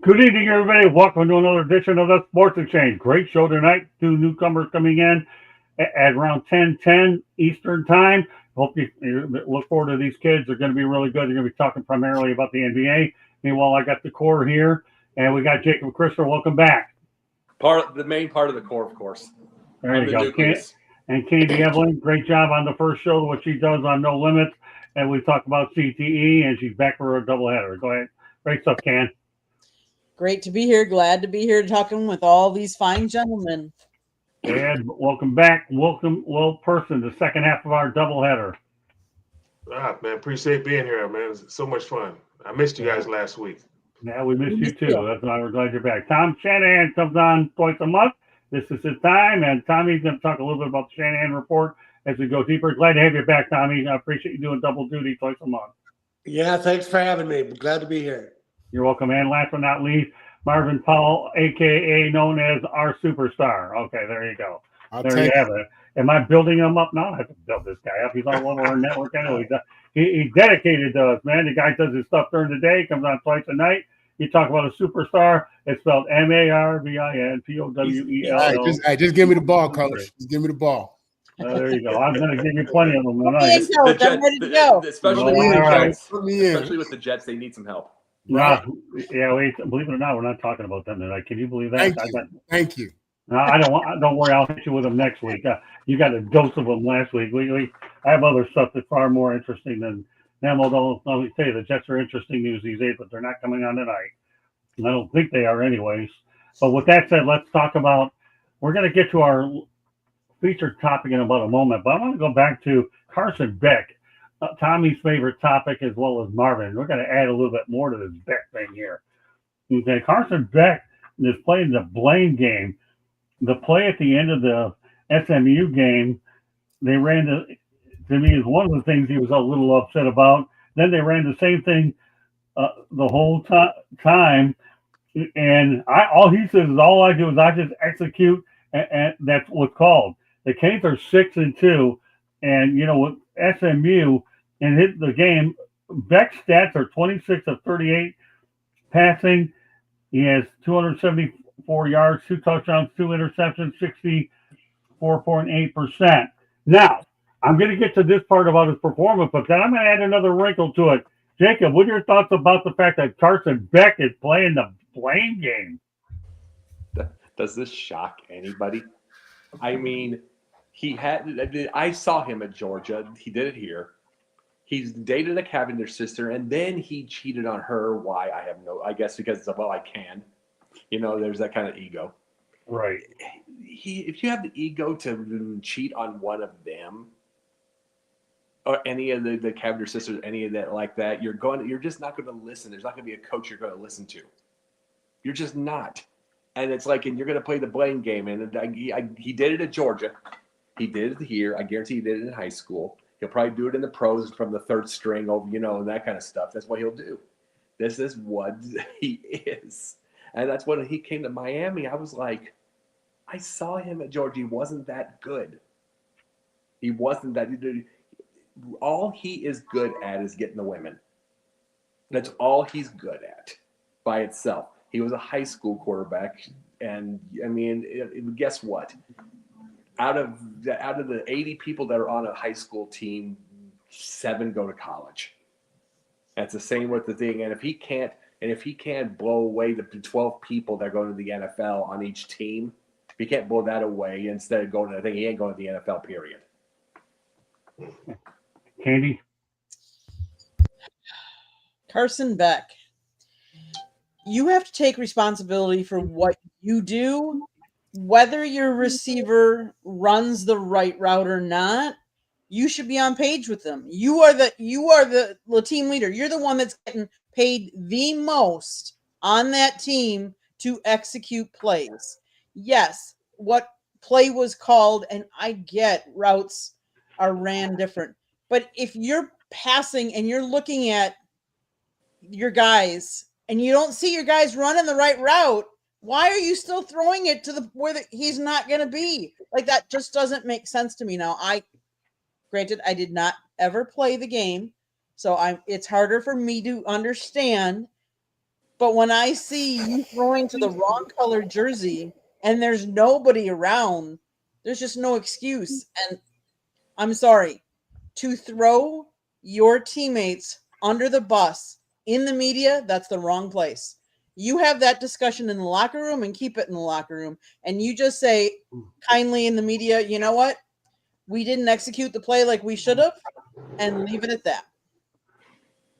Good evening, everybody. Welcome to another edition of the Sports Exchange. Great show tonight. Two newcomers coming in at around 10:10 Eastern Time. Hope you look forward to these kids. They're going to be really good. They're going to be talking primarily about the NBA. Meanwhile, I got the core here, and we got Jacob Christopher. Welcome back. The main part of the core, of course. There you go. And Candy Evelyn, great job on the first show, what she does on No Limits. And we talked about CTE, and she's back for a doubleheader. Go ahead. Great stuff, Can. Great to be here. Glad to be here talking with all these fine gentlemen. And welcome back. Welcome, Will Person, the second half of our doubleheader. Man, appreciate being here, man. It's so much fun. I missed you guys last week. Yeah, we missed you too. That's why we're glad you're back. Tom Shanahan comes on twice a month. This is his time, and Tommy's going to talk a little bit about the Shanahan report as we go deeper. Glad to have you back, Tommy. I appreciate you doing double duty twice a month. Yeah, thanks for having me. Glad to be here. You're welcome. And last but not least, Marvin Powell, a.k.a. known as our superstar. Okay, there you go. There you have it. Am I building him up now? I have to build this guy up. He's all over our network anyway. He's dedicated to us, man. The guy does his stuff during the day, comes on twice a night. You talk about a superstar. It's spelled MarvinPowell. Just give me the ball, coach. Just give me the ball. There you go. I'm going to give you plenty of them tonight. Especially with the Jets, they need some help. Right. Yeah, believe it or not, we're not talking about them tonight. Can you believe that? Thank you. I don't worry. I'll hit you with them next week. You got a dose of them last week. I have other stuff that's far more interesting than them. Although let me tell you, the Jets are interesting news these days, but they're not coming on tonight. I don't think they are, anyways. But with that said, let's talk about. We're going to get to our featured topic in about a moment, but I want to go back to Carson Beck, Tommy's favorite topic, as well as Marvin. We're going to add a little bit more to this Beck thing here. Okay, Carson Beck is playing the blame game. The play at the end of the SMU game, they ran to me is one of the things he was a little upset about. Then they ran the same thing the whole time, and all he says is all I do is I just execute, and that's what's called. The Canes are 6-2, and with SMU and hit the game. Beck's stats are 26 of 38 passing. He has 274 yards, 2 touchdowns, 2 interceptions, 64.8%. Now, I'm going to get to this part about his performance, but then I'm going to add another wrinkle to it. Jacob, what are your thoughts about the fact that Carson Beck is playing the blame game? Does this shock anybody? I mean, I saw him at Georgia. He did it here. He's dated a Cavendish sister, and then he cheated on her. Why? I guess because of, I can. There's that kind of ego. Right. If you have the ego to cheat on one of them, or any of the Cavendish sisters, any of that like that, you're just not going to listen. There's not going to be a coach you're going to listen to. You're just not. And it's like, and you're going to play the blame game. And he did it at Georgia. He did it here. I guarantee he did it in high school. He'll probably do it in the pros from the third string over, and that kind of stuff. That's what he'll do. This is what he is. And that's when he came to Miami. I was like, I saw him at Georgia. He wasn't that good. He wasn't that. All he is good at is getting the women. That's all he's good at by itself. He was a high school quarterback. And, I mean, guess what? Out of the 80 people that are on a high school team, 7 go to college. That's the same with the thing. And if he can't blow away the 12 people that are going to the NFL on each team, if he can't blow that away instead of going to the thing, he ain't going to the NFL, period. Candy? Carson Beck. You have to take responsibility for what you do. Whether your receiver runs the right route or not, you should be on page with them. You are the team leader. You're the one that's getting paid the most on that team to execute plays. Yes, what play was called, and I get routes are ran different. But if you're passing and you're looking at your guys and you don't see your guys running the right route, why are you still throwing it to where he's not going to be? Like, that just doesn't make sense to me. Now, granted, I did not ever play the game, so it's harder for me to understand But when I see you throwing to the wrong color jersey and there's nobody around, there's just no excuse. And I'm sorry, to throw your teammates under the bus in the media, that's the wrong place. You have that discussion in the locker room and keep it in the locker room. And you just say kindly in the media, you know what? We didn't execute the play like we should have, and leave it at that.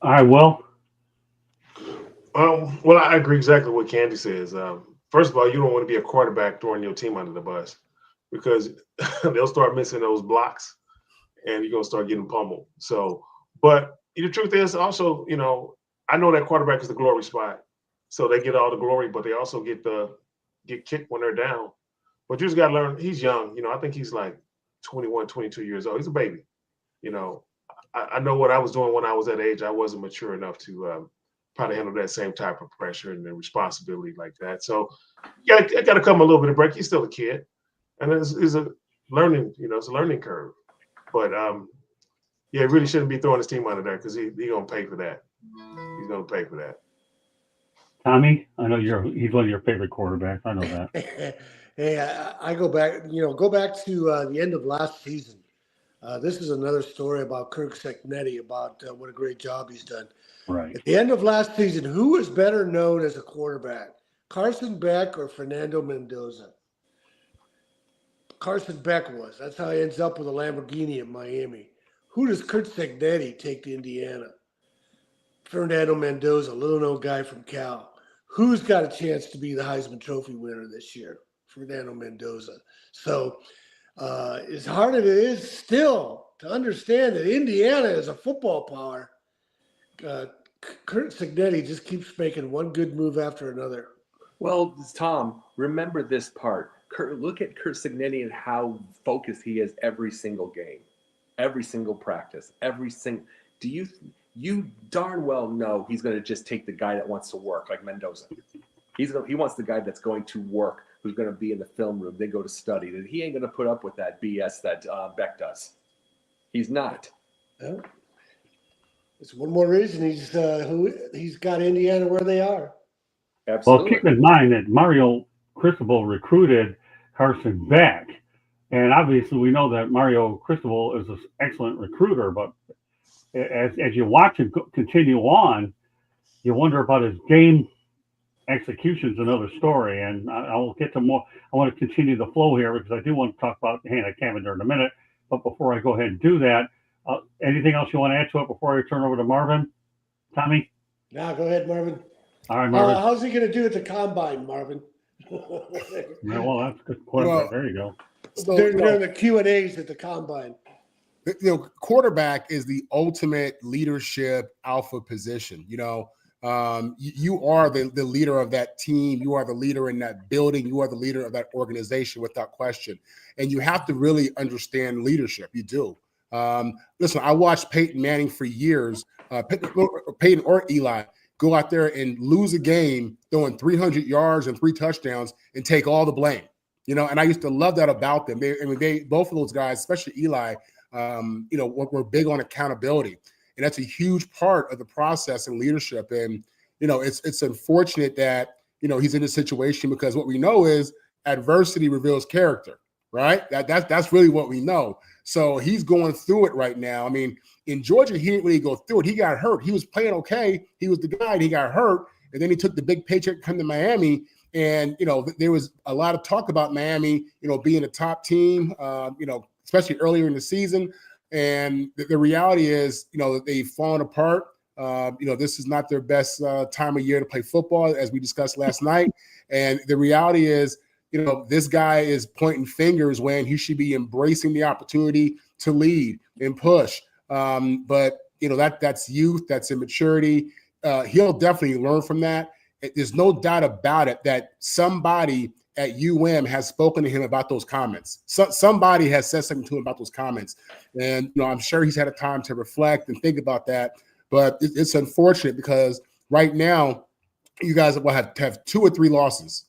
I will. Well, I agree exactly what Candy says. First of all, you don't want to be a quarterback throwing your team under the bus because they'll start missing those blocks and you're going to start getting pummeled. So, but the truth is also, I know that quarterback is the glory spot. So they get all the glory, but they also get kicked when they're down. But you just got to learn, he's young. I think he's like 21, 22 years old. He's a baby. I know what I was doing when I was that age. I wasn't mature enough to probably handle that same type of pressure and the responsibility like that. So it got to come a little bit of break. He's still a kid. And it's a learning, it's a learning curve. But he really shouldn't be throwing his team under there because he's going to pay for that. He's going to pay for that. Tommy, I know he's one of your favorite quarterbacks. I know that. Hey, I go back to the end of last season. This is another story about Kirk Cignetti, about what a great job he's done. Right. At the end of last season, who was better known as a quarterback, Carson Beck or Fernando Mendoza? Carson Beck was. That's how he ends up with a Lamborghini in Miami. Who does Kirk Cignetti take to Indiana? Fernando Mendoza, little known guy from Cal. Who's got a chance to be the Heisman Trophy winner this year? Fernando Mendoza. So as hard as it is still to understand that Indiana is a football power, Kurt Cignetti just keeps making one good move after another. Well, Tom, remember this part. Look at Kurt Cignetti and how focused he is every single game, every single practice, Do you darn well know he's going to just take the guy that wants to work, like Mendoza. He wants the guy that's going to work, who's going to be in the film room, then go to study. That he ain't going to put up with that BS that Beck does. He's not. Well, it's one more reason he's got Indiana where they are. Absolutely. Well, keep in mind that Mario Cristobal recruited Carson Beck, and obviously we know that Mario Cristobal is an excellent recruiter. But as you watch him continue on, you wonder about his game execution's another story, and I'll get to more. I want to continue the flow here because I do want to talk about Hannah Cavender in a minute. But before I go ahead and do that, anything else you want to add to it before I turn over to Marvin? Tommy? Now go ahead, Marvin. All right, Marvin. How's he going to do at the combine, Marvin? Yeah, well, that's a good question. Well, there you go. They're the Q&As at the combine. Quarterback is the ultimate leadership alpha position. You are the leader of that team. You are the leader in that building. You are the leader of that organization without question. And you have to really understand leadership. You do. Listen, I watched Peyton Manning for years, Peyton or Eli, go out there and lose a game throwing 300 yards and 3 touchdowns and take all the blame. And I used to love that about them. They both of those guys, especially Eli, were big on accountability. And that's a huge part of the process and leadership. And, it's unfortunate that, he's in this situation because what we know is adversity reveals character, right? That's really what we know. So he's going through it right now. I mean, in Georgia, he didn't really go through it. He got hurt. He was playing okay. He was the guy, and he got hurt. And then he took the big paycheck to come to Miami. And, there was a lot of talk about Miami, being a top team, especially earlier in the season. And the reality is, they've fallen apart. This is not their best time of year to play football, as we discussed last night. And the reality is, this guy is pointing fingers when he should be embracing the opportunity to lead and push. But that's youth, that's immaturity. He'll definitely learn from that. There's no doubt about it that somebody at has spoken to him about those comments. Somebody has said something to him about those comments. And, I'm sure he's had a time to reflect and think about that. But it's unfortunate because right now you guys will have 2 or 3 losses.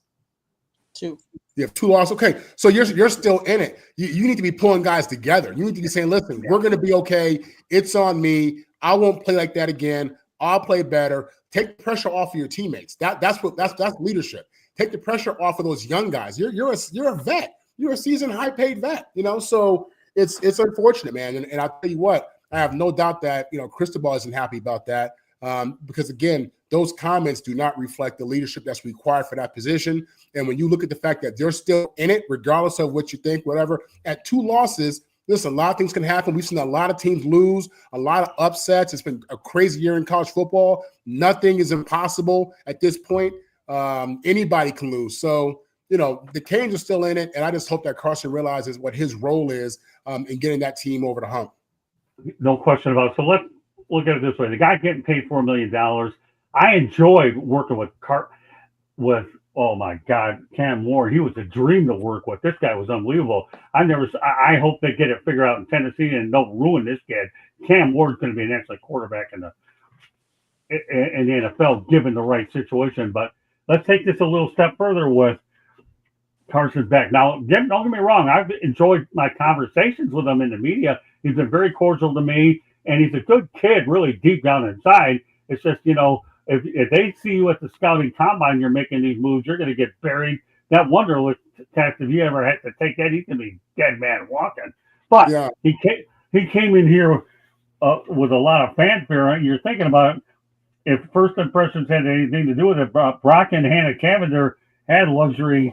2. You have 2 losses. Okay, so you're still in it. You need to be pulling guys together. You need to be saying, listen, we're going to be okay. It's on me. I won't play like that again. I'll play better. Take the pressure off of your teammates. That's leadership. Take the pressure off of those young guys. You're a vet. You're a seasoned, high-paid vet. So it's unfortunate, man. And I'll tell you what, I have no doubt that Cristobal isn't happy about that because again, those comments do not reflect the leadership that's required for that position. And when you look at the fact that they're still in it, regardless of what you think, whatever, at 2 losses. Listen, a lot of things can happen. We've seen a lot of teams lose, a lot of upsets. It's been a crazy year in college football. Nothing is impossible at this point. Anybody can lose. So, the Canes are still in it, and I just hope that Carson realizes what his role is in getting that team over the hump. No question about it. So let's look at it this way. The guy getting paid $4 million. I enjoyed working with oh my God, Cam Ward. He was a dream to work with. This guy was unbelievable. I hope they get it figured out in Tennessee and don't ruin this kid. Cam Ward's going to be an excellent quarterback in the NFL, given the right situation. But let's take this a little step further with Carson Beck. Now, don't get me wrong. I've enjoyed my conversations with him in the media. He's been very cordial to me, and he's a good kid, really deep down inside. It's just, if they see you at the scouting combine, you're making these moves, you're going to get buried. That Wonderlic test, if you ever had to take that, he's going to be dead man walking. But Yeah. he came in here with a lot of fanfare. You're thinking about if first impressions had anything to do with it. Brock and Hannah Cavender had luxury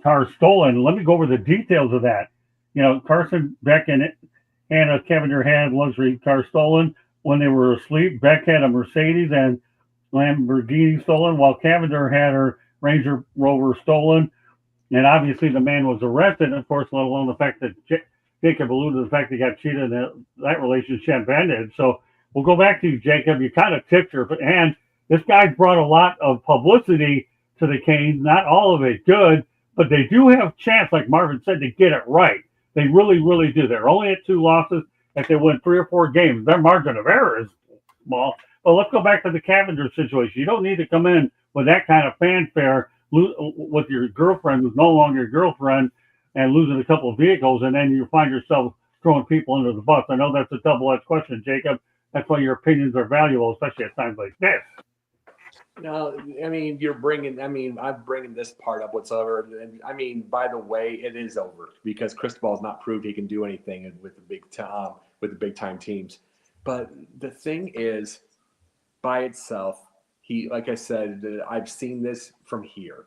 cars stolen. Let me go over the details of that. Carson Beck and Hannah Cavender had luxury cars stolen. When they were asleep, Beck had a Mercedes and Lamborghini stolen, while Cavender had her Ranger Rover stolen. And obviously the man was arrested, of course, let alone the fact that Jacob alluded to the fact he got cheated and that relationship ended. So we'll go back to you, Jacob. You kind of tipped your hand. This guy's brought a lot of publicity to the Canes, not all of it good, but they do have a chance, like Marvin said, to get it right. They really, really do. They're only at 2 losses. If they win 3 or 4 games, their margin of error is small. But let's go back to the Cavender situation. You don't need to come in with that kind of fanfare with your girlfriend who's no longer your girlfriend and losing a couple of vehicles, and then you find yourself throwing people under the bus. I know that's a double-edged question, Jacob. That's why your opinions are valuable, especially at times like this. No, I'm bringing this part up whatsoever. And by the way, it is over because Cristobal's not proved he can do anything with the big time teams. But the thing is, by itself, like I said, I've seen this from here.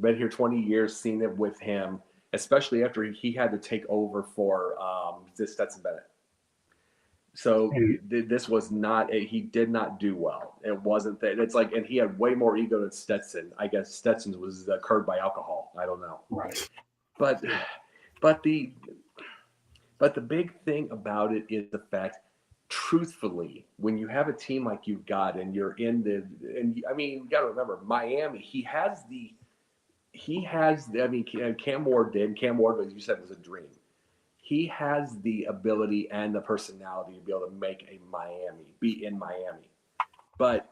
Been here 20 years, seen it with him, especially after he had to take over for Stetson Bennett. So this was he did not do well. It wasn't that. It's like, and he had way more ego than Stetson. I guess Stetson's was curbed by alcohol. I don't know. Right. But the big thing about it is the fact, truthfully, when you have a team like you've got and you're in you got to remember Miami. Cam Ward did. Cam Ward, as you said, was a dream. He has the ability and the personality to be able to be in Miami. But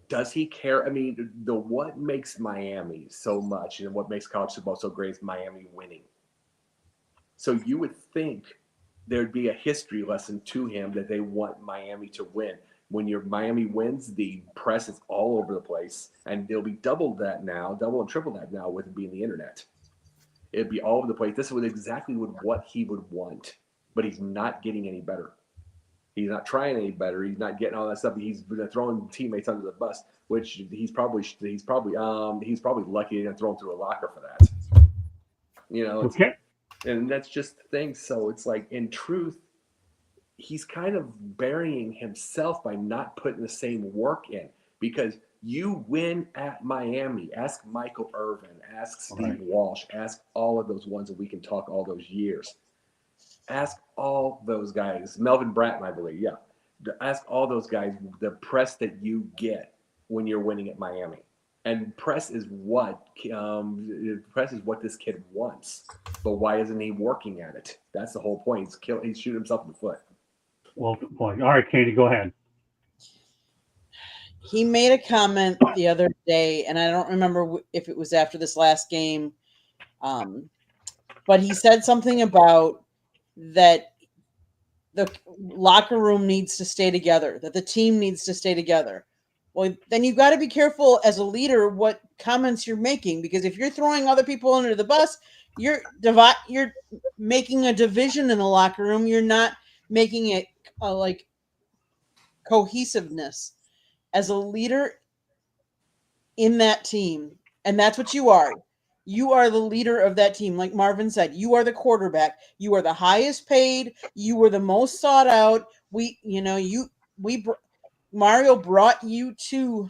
does he care? What makes Miami so much and what makes college football so great is Miami winning. So you would think there'd be a history lesson to him that they want Miami to win. When your Miami wins, the press is all over the place, and they'll be double and triple that now with it being the internet. It'd be all over the place. This was exactly what he would want, but he's not getting any better. He's not trying any better. He's not getting all that stuff. He's throwing teammates under the bus, which he's probably lucky to throw him through a locker for that. Okay. And that's just the thing. So it's like, in truth, he's kind of burying himself by not putting the same work in, because you win at Miami. Ask Michael Irvin, ask Steve Walsh, ask all of those ones that we can talk all those years. Ask all those guys, Melvin Bratton, I believe, yeah. Ask all those guys the press that you get when you're winning at Miami. And press is what this kid wants. But why isn't he working at it? That's the whole point. He's shooting himself in the foot. Well, good point. All right, Katie, go ahead. He made a comment the other day, and I don't remember if it was after this last game, but he said something about that the locker room needs to stay together, that the team needs to stay together. Well, then you've got to be careful as a leader what comments you're making, because if you're throwing other people under the bus, you're making a division in the locker room. You're not making it like cohesiveness as a leader in that team. And that's what you are. You are the leader of that team. Like Marvin said, you are the quarterback. You are the highest paid. You were the most sought out. Mario brought you to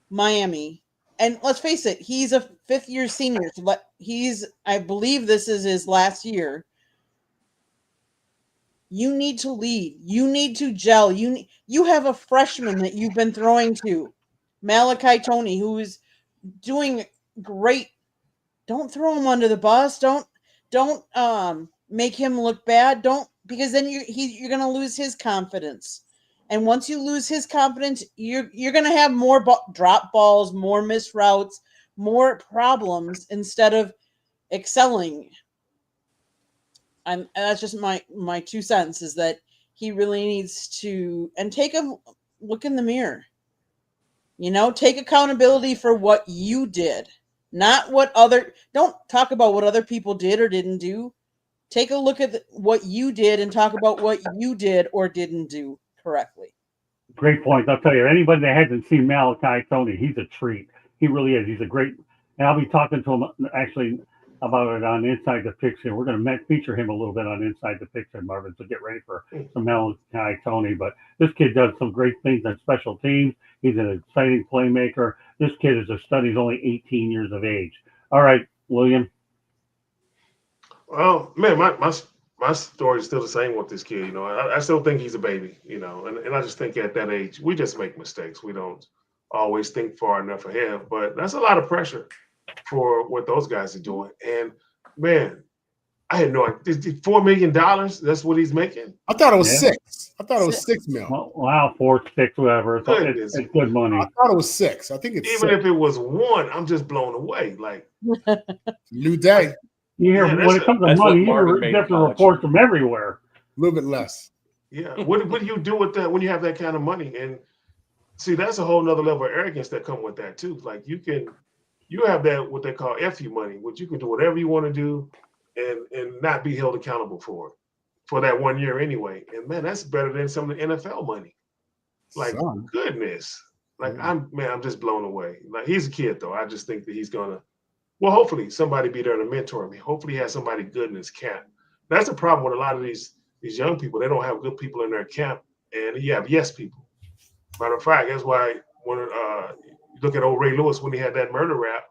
Miami. And let's face it, he's a fifth-year senior. So I believe this is his last year. You need to lead. You need to gel. You have a freshman that you've been throwing to, Malachi Tony, who is doing great. Don't throw him under the bus. Don't make him look bad. Because then you're going to lose his confidence. And once you lose his confidence, you're going to have more drop balls, more missed routes, more problems instead of excelling. And that's just my 2 cents, is that he really needs to take a look in the mirror. Take accountability for what you did, not don't talk about what other people did or didn't do. Take a look at what you did and talk about what you did or didn't do correctly. Great point. I'll tell you, anybody that hasn't seen Malachi Tony, he's a treat. He really is. He's a great, and I'll be talking to him actually about it on Inside the Picture. We're going to feature him a little bit on Inside the Picture, Marvin, so get ready for some Malachi Tony. But this kid does some great things on special teams. He's an exciting playmaker. This kid is a stud. He's only 18 years of age. All right, William. Well, man, my story is still the same with this kid. I still think he's a baby, and I just think at that age, we just make mistakes. We don't always think far enough ahead, but that's a lot of pressure for what those guys are doing. And man, I had no idea. $4 million, that's what he's making? I thought it was 6. I thought it was 6 mil. Wow, 4, 6, whatever. It's good money. I thought it was 6. I think it's even 6. if it was 1, I'm just blown away. Like new day. You hear when it comes to money, you get the reports from everywhere. A little bit less. Yeah. What do you do with that when you have that kind of money? And see, that's a whole nother level of arrogance that come with that too. Like you have that what they call FU money, which you can do whatever you want to do and not be held accountable for that 1 year anyway. And man, that's better than some of the NFL money. Like goodness. Like I'm just blown away. Like he's a kid though. I just think that he's gonna hopefully somebody be there to mentor him. Hopefully he has somebody good in his camp. That's the problem with a lot of these young people. They don't have good people in their camp, and you have yes people. Matter of fact, that's why when you look at old Ray Lewis when he had that murder rap,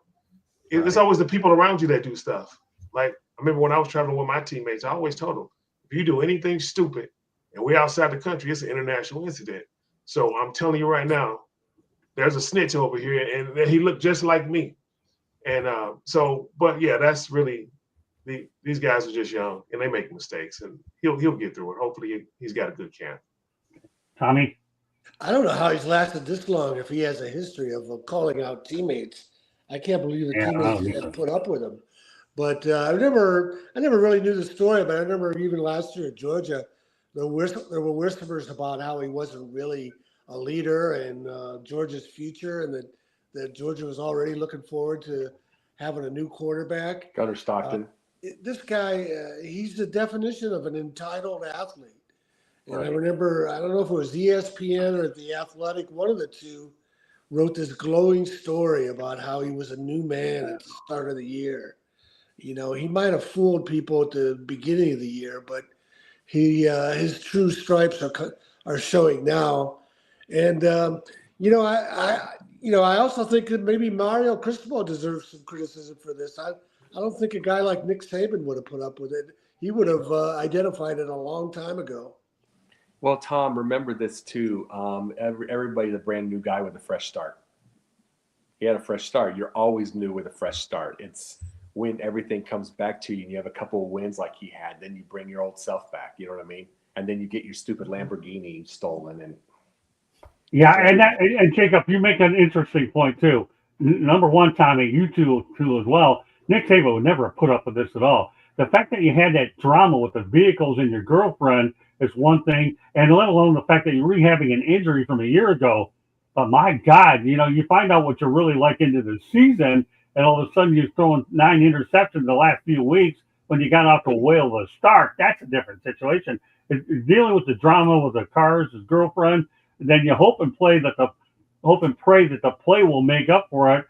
it's always the people around you that do stuff. Like I remember when I was traveling with my teammates, I always told them, if you do anything stupid and we're outside the country, it's an international incident. So I'm telling you right now, there's a snitch over here, and he looked just like me. And but yeah, that's really these guys are just young and they make mistakes, and he'll get through it. Hopefully, he's got a good camp. Tommy, I don't know how he's lasted this long if he has a history of calling out teammates. I can't believe the teammates have put up with him. But I never really knew the story. But I remember even last year at Georgia, there were whispers about how he wasn't really a leader and Georgia's future, and that Georgia was already looking forward to having a new quarterback. Gunnar Stockton. This guy, he's the definition of an entitled athlete. And Right. I remember, I don't know if it was ESPN or The Athletic, one of the two wrote this glowing story about how he was a new man at the start of the year. He might have fooled people at the beginning of the year, but his true stripes are showing now. And I also think that maybe Mario Cristobal deserves some criticism for this. I don't think a guy like Nick Saban would have put up with it. He would have identified it a long time ago. Well, Tom, remember this too. Everybody's a brand new guy with a fresh start. He had a fresh start. You're always new with a fresh start. It's when everything comes back to you and you have a couple of wins like he had, then you bring your old self back. You know what I mean? And then you get your stupid Lamborghini stolen. And and Jacob, you make an interesting point too. Number one, Tommy, you two as well. Nick Saban would never have put up with this at all. the fact that you had that drama with the vehicles and your girlfriend is one thing, and let alone the fact that you're rehabbing an injury from a year ago. But my God, you find out what you're really like into the season, and all of a sudden you're throwing 9 interceptions the last few weeks when you got off to a whale of a start. That's a different situation. It's dealing with the drama with the cars, his girlfriend, and then you hope and pray that the play will make up for it.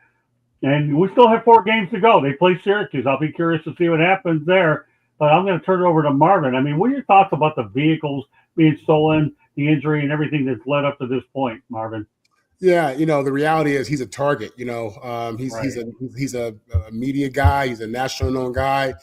And we still have 4 games to go. They play Syracuse. I'll be curious to see what happens there. But I'm going to turn it over to Marvin. I mean, what are your thoughts about the vehicles being stolen, the injury, and everything that's led up to this point, Marvin? Yeah, the reality is he's a target. He's Right. he's a media guy. He's a national known guy.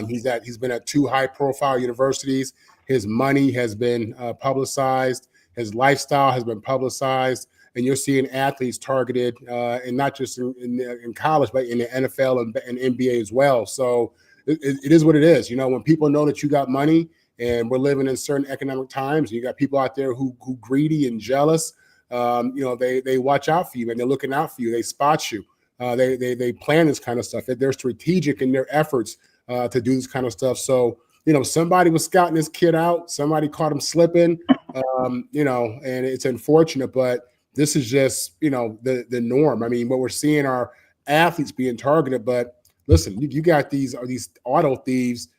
He's been at 2 high profile universities. His money has been publicized. His lifestyle has been publicized, and you're seeing athletes targeted, and not just in college, but in the NFL and NBA as well. So it is what it is. When people know that you got money, and we're living in certain economic times, you got people out there who greedy and jealous. They watch out for you, and they're looking out for you. They spot you. They plan this kind of stuff. They're strategic in their efforts to do this kind of stuff. So, somebody was scouting this kid out. Somebody caught him slipping, and it's unfortunate, but this is just, the norm. I mean, what we're seeing are athletes being targeted, but listen, you got these auto thieves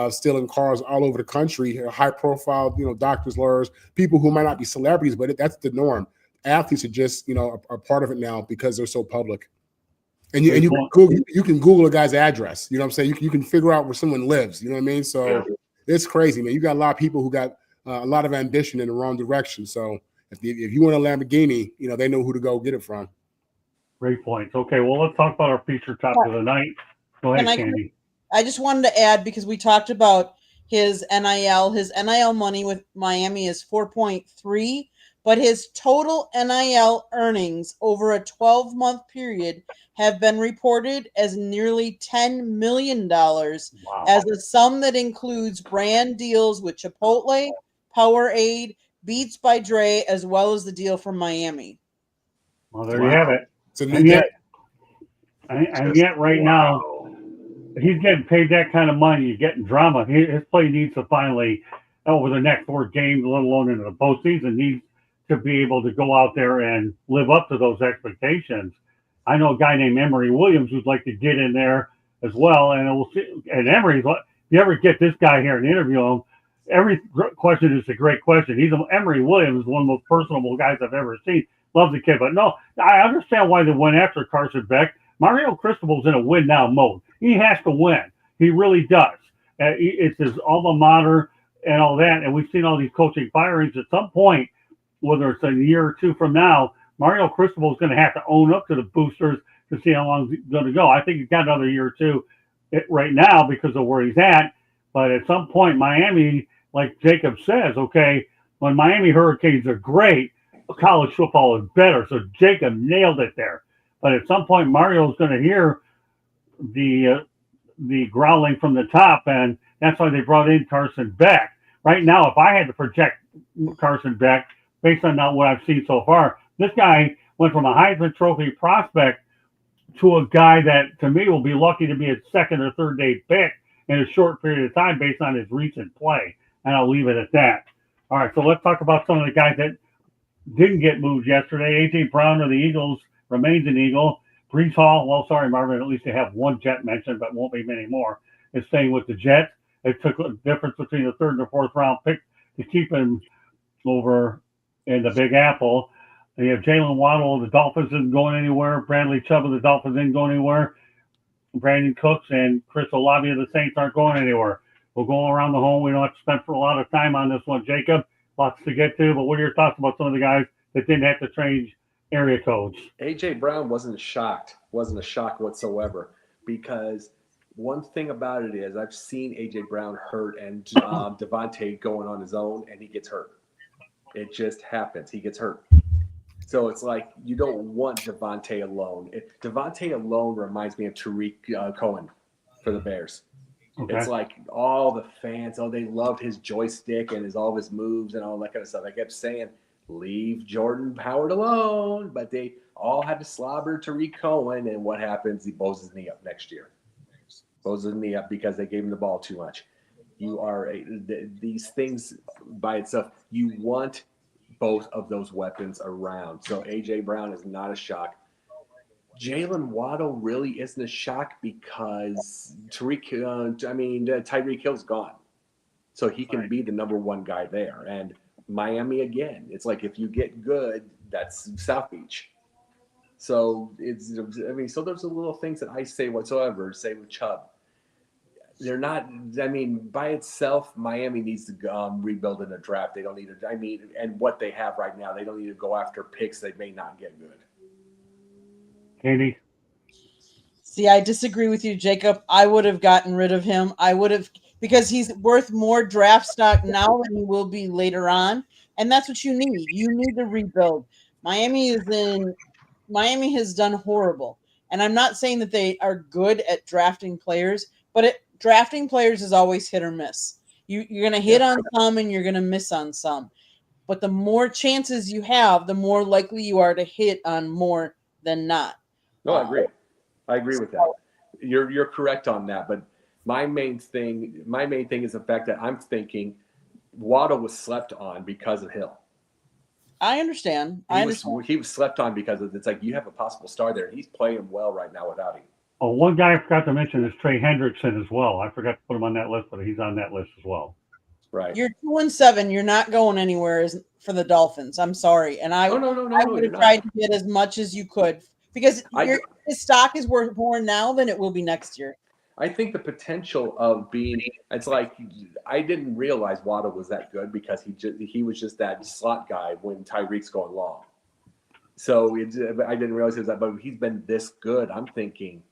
stealing cars all over the country, high profile, doctors, lawyers, people who might not be celebrities, but that's the norm. Athletes are just, are part of it now because they're so public. And you can Google a guy's address. You know what I'm saying? You can figure out where someone lives. You know what I mean? So it's crazy, man. You got a lot of people who got a lot of ambition in the wrong direction. So if you want a Lamborghini, they know who to go get it from. Great points. Okay, well, let's talk about our feature topic of the night. Go ahead, Candy. I just wanted to add, because we talked about his NIL money with Miami is 4.3, but his total NIL earnings over a 12-month period have been reported as nearly $10 million, Wow. as a sum that includes brand deals with Chipotle, Powerade, Beats by Dre, as well as the deal from Miami. Well, there you have it. So And yet right now, he's getting paid that kind of money. You're getting drama. His play needs to finally, over the next 4 games, let alone into the postseason, needs to be able to go out there and live up to those expectations. I know a guy named Emory Williams who'd like to get in there as well. And we'll see. And Emory's, if you ever get this guy here and interview him, every question is a great question. Emory Williams is one of the most personable guys I've ever seen. Love the kid. But no, I understand why they went after Carson Beck. Mario Cristobal's in a win now mode. He has to win. He really does. It's his alma mater and all that. And we've seen all these coaching firings at some point, whether it's a year or 2 from now. Mario Cristobal is going to have to own up to the boosters to see how long he's going to go. I think he's got another year or 2 right now because of where he's at. But at some point, Miami, like Jacob says, okay, when Miami Hurricanes are great, college football is better. So Jacob nailed it there. But at some point, Mario's going to hear the growling from the top, and that's why they brought in Carson Beck. Right now, if I had to project Carson Beck, based on what I've seen so far, this guy went from a Heisman Trophy prospect to a guy that, to me, will be lucky to be a 2nd or 3rd day pick in a short period of time based on his recent play. And I'll leave it at that. All right, so let's talk about some of the guys that didn't get moved yesterday. A.J. Brown of the Eagles remains an Eagle. Breece Hall, well, sorry, Marvin, at least they have 1 Jet mentioned, but won't be many more, is staying with the Jets. It took a difference between the 3rd and the 4th round pick to keep him over in the Big Apple. And you have Jalen Waddle of the Dolphins isn't going anywhere. Bradley Chubb of the Dolphins isn't going anywhere. Brandon Cooks and Chris Olave of the Saints aren't going anywhere. We'll go around the home. We don't have to spend for a lot of time on this one, Jacob. Lots to get to, but what are your thoughts about some of the guys that didn't have to change area codes? A.J. Brown wasn't a shock whatsoever, because one thing about it is I've seen A.J. Brown hurt and Devontae going on his own, and he gets hurt. It just happens. He gets hurt. So it's like you don't want Devontae alone. Devontae alone reminds me of Tariq Cohen for the Bears. Okay. It's like all the fans, they loved his joystick and all of his moves and all that kind of stuff. I kept saying, leave Jordan Howard alone. But they all had to slobber Tariq Cohen, and what happens? He blows his knee up next year. blows his knee up because they gave him the ball too much. These things by itself, you want both of those weapons around. So A.J. Brown is not a shock. Jalen Waddle really isn't a shock because Tyreek Hill's gone. So he can be the number one guy there. And Miami, again, it's like if you get good, that's South Beach. So so there's a little things that I say whatsoever, say with Chubb. They're not, by itself, Miami needs to rebuild in the draft. They don't need to, and what they have right now, they don't need to go after picks they may not get good. Katie? See, I disagree with you, Jacob. I would have gotten rid of him. Because he's worth more draft stock now than he will be later on. And that's what you need. You need to rebuild. Miami has done horrible. And I'm not saying that they are good at drafting players, but drafting players is always hit or miss. You're going to hit on some and you're going to miss on some. But the more chances you have, the more likely you are to hit on more than not. No, I agree. I agree with that. You're correct on that. But my main thing is the fact that I'm thinking Waddle was slept on because of Hill. I understand. He was slept on because of it's like you have a possible star there, and he's playing well right now without him. Oh, one guy I forgot to mention is Trey Hendrickson as well. I forgot to put him on that list, but he's on that list as well. Right. You're 2-7. You're not going anywhere for the Dolphins. I'm sorry. And I would have tried to get as much as you could because his stock is worth more now than it will be next year. I think the potential of it's like I didn't realize Waddle was that good because he was just that slot guy when Tyreek's going long. So I didn't realize it was that, but he's been this good. I'm thinking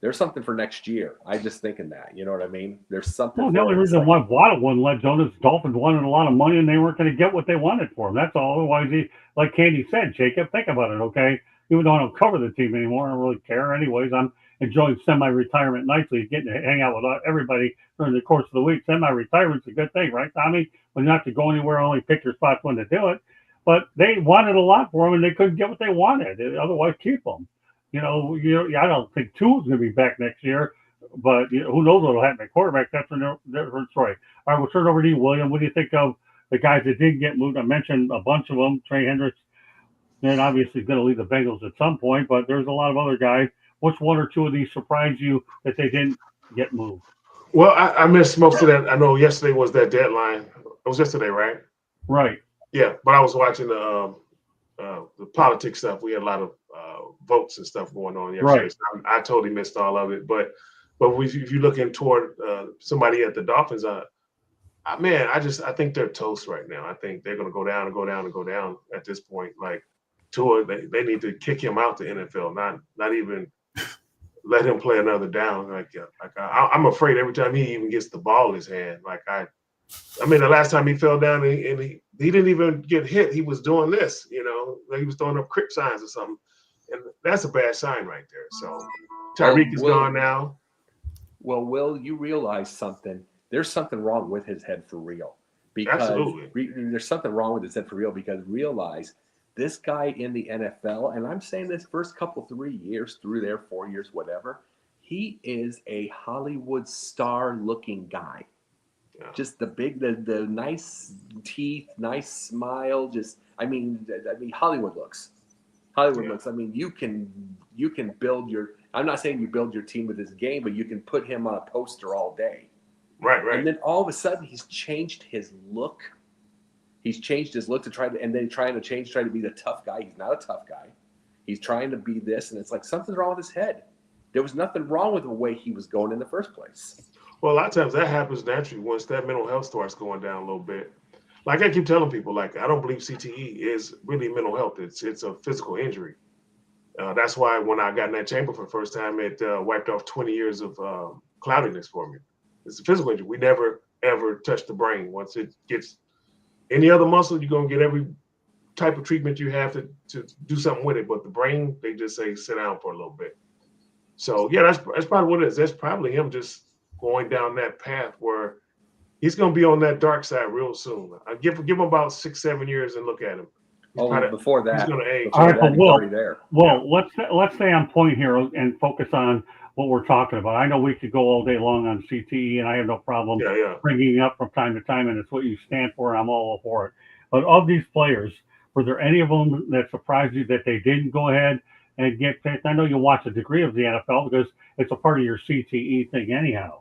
there's something for next year. I'm just thinking that, you know what I mean? There's something. Well, the only reason why Waddle wouldn't let Jonas Dolphins wanted a lot of money and they weren't going to get what they wanted for him. That's all. Otherwise, like Candy said, Jacob, think about it, okay? Even though I don't cover the team anymore, I don't really care. Anyways, I'm enjoying semi-retirement nicely, getting to hang out with everybody during the course of the week. Semi-retirement's a good thing, right, Tommy? When you don't have to go anywhere, only pick your spots when to do it. But they wanted a lot for him, and they couldn't get what they wanted. Otherwise, keep them. I don't think Tua's going to be back next year, but who knows what'll happen at quarterback? That's a different story. All right, we'll turn over to you, William. What do you think of the guys that did get moved? I mentioned a bunch of them. Trey Hendricks, then obviously going to leave the Bengals at some point, but there's a lot of other guys. Which one or two of these surprised you that they didn't get moved? Well, I missed most of that. I know yesterday was that deadline. It was yesterday, right? Right. Yeah, but I was watching the politics stuff. We had a lot of votes and stuff going on yesterday. Right. So I totally missed all of it. But if you're looking toward somebody at the Dolphins, I think they're toast right now. I think they're going to go down and go down and go down at this point. Like Tua, they need to kick him out the NFL, not even let him play another down. I'm afraid every time he even gets the ball in his hand. The last time he fell down and he didn't even get hit. He was doing this, like he was throwing up crip signs or something. And that's a bad sign right there. So Tyreek is gone now. Well, Will, you realize something. There's something wrong with his head for real. Absolutely. There's something wrong with his head for real because realize this guy in the NFL, and I'm saying this first 3 years through there, 4 years, whatever, he is a Hollywood star looking guy. Yeah. Just the nice teeth, nice smile. Hollywood looks. Looks. You can build I'm not saying you build your team with his game, but you can put him on a poster all day. Right. And then all of a sudden he's changed his look. He's changed his look to try to be the tough guy. He's not a tough guy. He's trying to be this, and it's like something's wrong with his head. There was nothing wrong with the way he was going in the first place. Well, a lot of times that happens naturally once that mental health starts going down a little bit. Like I keep telling people, I don't believe CTE is really mental health. It's a physical injury. That's why when I got in that chamber for the first time, it wiped off 20 years of cloudiness for me. It's a physical injury. We never, ever touch the brain. Once it gets any other muscle, you're going to get every type of treatment you have to do something with it. But the brain, they just say, sit down for a little bit. So, yeah, that's probably what it is. That's probably him just going down that path where he's going to be on that dark side real soon. I give him about 6-7 years and look at him. Before that, he's going to age. All right, but already there. Well, let's stay on point here and focus on what we're talking about. I know we could go all day long on CTE, and I have no problem Yeah. bringing it up from time to time, and it's what you stand for, and I'm all for it. But of these players, were there any of them that surprised you that they didn't go ahead and get picked? I know you watch a degree of the NFL because it's a part of your CTE thing anyhow.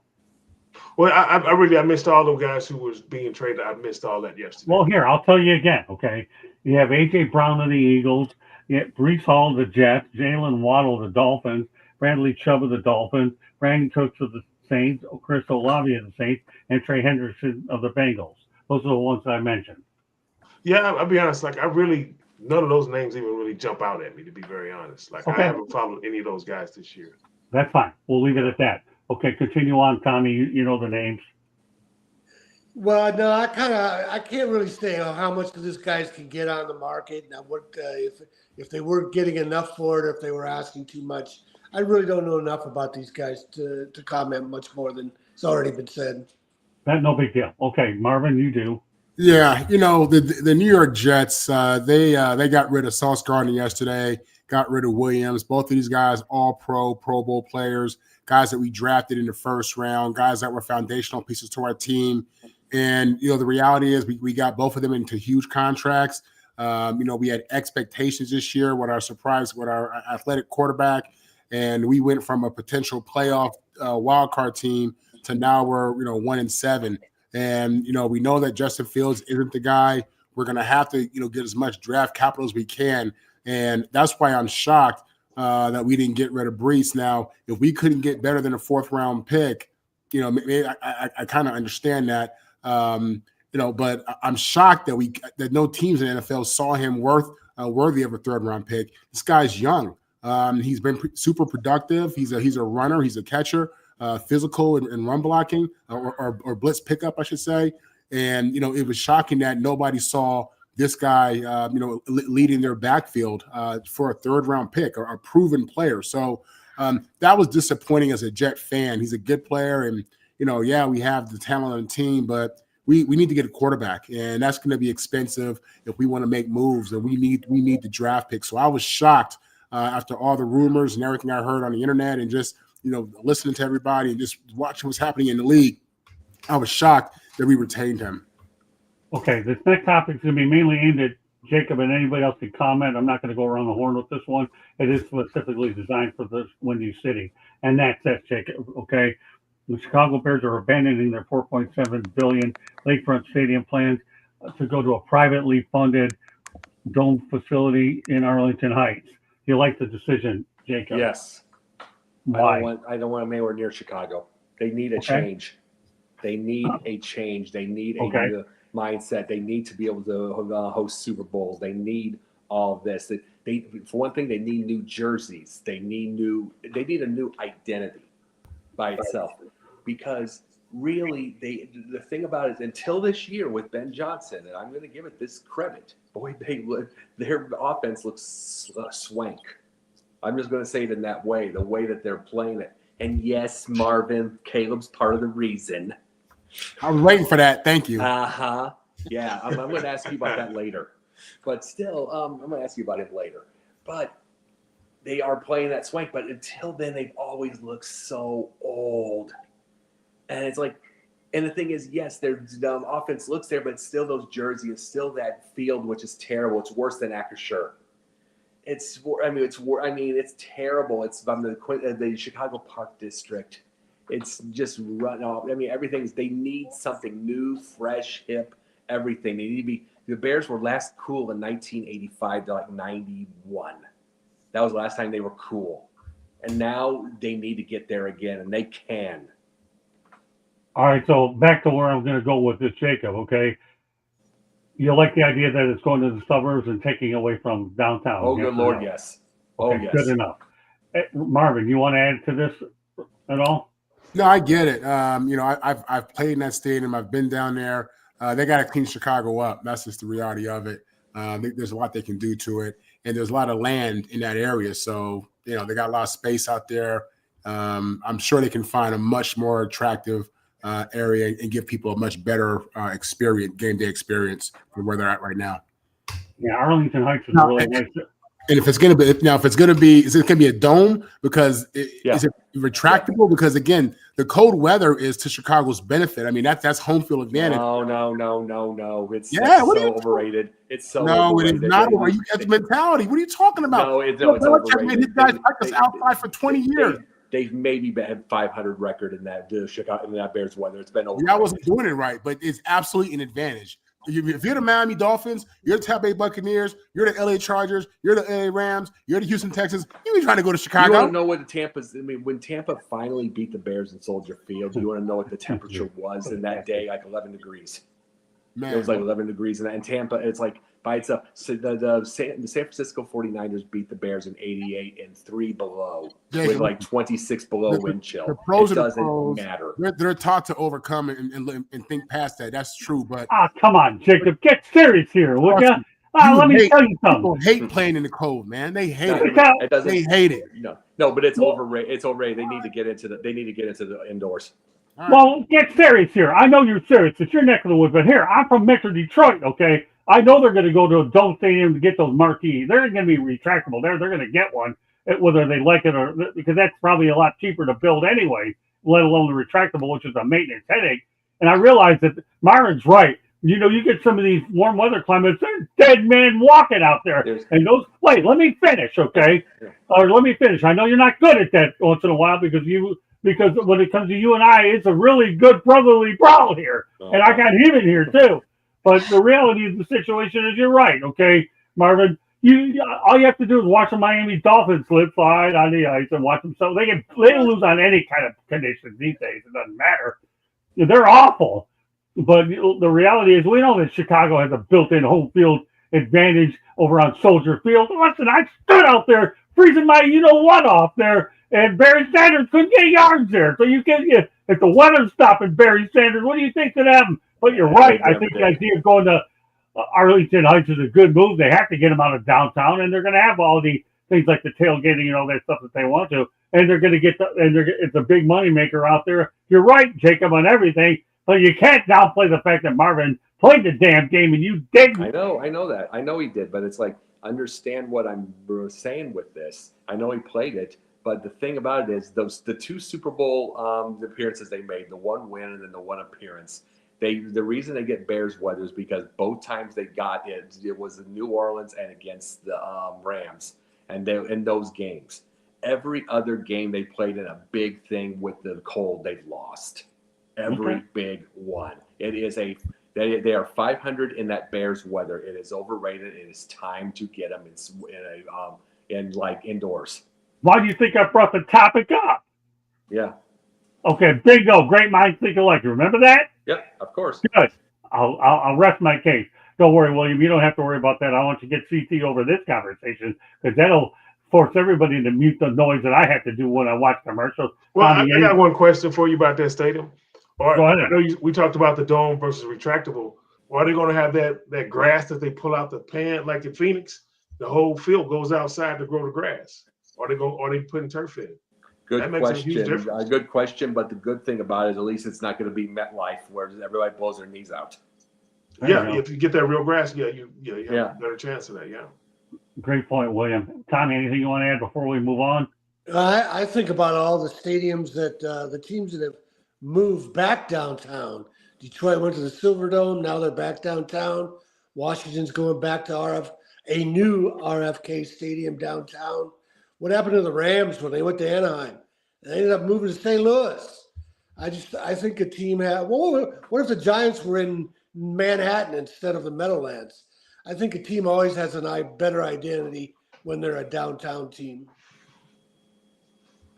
Well, I missed all those guys who was being traded. I missed all that yesterday. Well, here, I'll tell you again, okay? You have A.J. Brown of the Eagles, you have Brees Hall of the Jets, Jalen Waddle of the Dolphins, Bradley Chubb of the Dolphins, Brandon Cooks of the Saints, Chris Olave of the Saints, and Trey Hendrickson of the Bengals. Those are the ones I mentioned. Yeah, I'll be honest. Like, none of those names even really jump out at me, to be very honest. Like, Okay. I haven't followed any of those guys this year. That's fine. We'll leave it at that. Okay, continue on, Tommy. You know the names. Well, no, I can't really say how much of this guys can get on the market. Now, what if they weren't getting enough for it, or if they were asking too much? I really don't know enough about these guys to comment much more than it's already been said. That's no big deal. Okay, Marvin, you do. Yeah, the New York Jets, they got rid of Sauce Gardner yesterday, got rid of Williams. Both of these guys, all Pro Bowl players, guys that we drafted in the first round, guys that were foundational pieces to our team. And, the reality is we got both of them into huge contracts. We had expectations this year with our athletic quarterback, and we went from a potential playoff wildcard team to now we're, 1-7. And, we know that Justin Fields isn't the guy. We're going to have to, get as much draft capital as we can. And that's why I'm shocked that we didn't get rid of Brees. Now, if we couldn't get better than a 4th round pick, maybe I kind of understand that. But I'm shocked that no teams in the NFL saw him worthy of a 3rd round pick. This guy's young. He's been super productive. He's a runner. He's a catcher. Physical and run blocking or blitz pickup, I should say. And, it was shocking that nobody saw this guy, leading their backfield for a 3rd round pick or a proven player. So that was disappointing as a Jet fan. He's a good player. And, we have the talent on the team, but we need to get a quarterback. And that's going to be expensive if we want to make moves. And we need the draft pick. So I was shocked after all the rumors and everything I heard on the internet and just, listening to everybody and just watching what's happening in the league. I was shocked that we retained him. Okay, this next topic is going to be mainly aimed at Jacob, and anybody else can comment. I'm not going to go around the horn with this one. It is specifically designed for the Windy City, and that's Jacob. Okay, the Chicago Bears are abandoning their $4.7 billion lakefront stadium plans to go to a privately funded dome facility in Arlington Heights. Do you like the decision, Jacob? Yes. Why? I don't want them anywhere near Chicago. They need a change. They need a change. They need a new mindset. They need to be able to host Super Bowls. They need all of this. They, for one thing, they need new jerseys. They need a new identity by itself. Because really, the thing about it is until this year with Ben Johnson, and I'm going to give it this credit, boy, their offense looks swank. I'm just going to say it in that way, the way that they're playing it. And yes, Marvin, Caleb's part of the reason. I was waiting for that. Thank you. Yeah, I'm going to ask you about that later. But still, I'm going to ask you about it later. But they are playing that swank. But until then, they've always looked so old. And it's like, and the thing is, yes, their offense looks there, but still those jerseys, still that field, which is terrible. It's worse than Acrisure. It's terrible. It's from the Chicago Park District. It's just run off. They need something new, fresh, hip, everything. They need to be. The Bears were last cool in 1985 to 91. That was the last time they were cool. And now they need to get there again, and they can. All right, so back to where I'm going to go with this, Jacob, okay? You like the idea that it's going to the suburbs and taking away from downtown? Oh, good Lord, yes. Okay, good enough. Marvin, you want to add to this at all? No, I get it. I've played in that stadium. I've been down there. They got to clean Chicago up. That's just the reality of it. There's a lot they can do to it, and there's a lot of land in that area. So, they got a lot of space out there. I'm sure they can find a much more attractive area and give people a much better game day experience than where they're at right now. Yeah, Arlington Heights is really nice. And if it's going to be is it going to be a dome because is it retractable? Because again, the cold weather is to Chicago's benefit. I mean, that's home field advantage. No. It's What so overrated. It's so no, overrated. it is not. That's mentality. What are you talking about? No, it's Belichick overrated. made his guys practice outside for 20 years. They've maybe had 500 record in that Chicago in that Bears weather. It's been overrated. I wasn't doing it right, but it's absolutely an advantage. If you're the Miami Dolphins, you're the Tampa Bay Buccaneers, you're the LA Chargers, you're the LA Rams, you're the Houston Texans, you ain't trying to go to Chicago. You want to know what when Tampa finally beat the Bears in Soldier Field, you want to know what the temperature was in that day, like 11 degrees. Man, it was like 11 degrees in that. In Tampa, it's like by itself. So the San Francisco 49ers beat the Bears in 88 and 3 below with like 26 below wind chill. The pros it are the doesn't pros. matter. They're taught to overcome and think past that. That's true. But come on, Jacob, get serious here, would you? Let me tell you something. People hate playing in the cold, man. They hate it. It doesn't. They hate it. No, but it's overrated. It's overrated. They need to get into the indoors. Right. Well, get serious here. I know you're serious. It's your neck of the woods, but here, I'm from Metro Detroit, okay? I know they're going to go to a dome stadium to get those marquees. They're going to be retractable. They're going to get one, whether they like it or because that's probably a lot cheaper to build anyway, let alone the retractable, which is a maintenance headache. And I realize that Myron's right. You get some of these warm weather climates, there's dead men walking out there. And those, wait, let me finish, okay? Or let me finish. I know you're not good at that once in a while because when it comes to you and I, it's a really good brotherly brawl here. And I got him in here too. But the reality of the situation is you're right, okay, Marvin? All you have to do is watch the Miami Dolphins slip slide on the ice and watch them. So they lose on any kind of conditions these days. It doesn't matter. They're awful. But the reality is we know that Chicago has a built-in home field advantage over on Soldier Field. Listen, I stood out there freezing my you-know-what off there, and Barry Sanders couldn't get yards there. So if the weather's stopping Barry Sanders, what do you think could happen? But you're right. I think the idea of going to Arlington Heights is a good move. They have to get them out of downtown, and they're going to have all the things like the tailgating and all that stuff that they want to. And they're going to it's a big money maker out there. You're right, Jacob, on everything. But you can't downplay the fact that Marvin played the damn game and you didn't. I know that. I know he did, but it's like, understand what I'm saying with this. I know he played it, but the thing about it is the 2 Super Bowl appearances they made, the 1 win and then the 1 appearance. The reason they get Bears weather is because both times they got it was in New Orleans and against the Rams, and they in those games. Every other game they played in a big thing with the cold, they've lost. Every big one. It is they are 500 in that Bears weather. It is overrated. It is time to get them in indoors. Why do you think I brought the topic up? Yeah. Okay, bingo. Great minds think alike. You remember that? Yep, of course. Good. I'll rest my case. Don't worry, William. You don't have to worry about that. I want you to get CT over this conversation because that'll force everybody to mute the noise that I have to do when I watch commercials. Well, I got one question for you about that stadium. Go ahead. I know we talked about the dome versus retractable. Or are they going to have that grass that they pull out the pan like in Phoenix? The whole field goes outside to grow the grass. Are they putting turf in? Good question. Good question. But the good thing about it is at least it's not going to be MetLife where everybody blows their knees out. Yeah, if you get that real grass, you have a better chance of that. Yeah. Great point, William. Tommy, anything you want to add before we move on? I think about all the stadiums that the teams that have moved back downtown. Detroit went to the Silverdome. Now they're back downtown. Washington's going back to a new RFK Stadium downtown. What happened to the Rams when they went to Anaheim? They ended up moving to St. Louis. I think a team what if the Giants were in Manhattan instead of the Meadowlands? I think a team always has a better identity when they're a downtown team.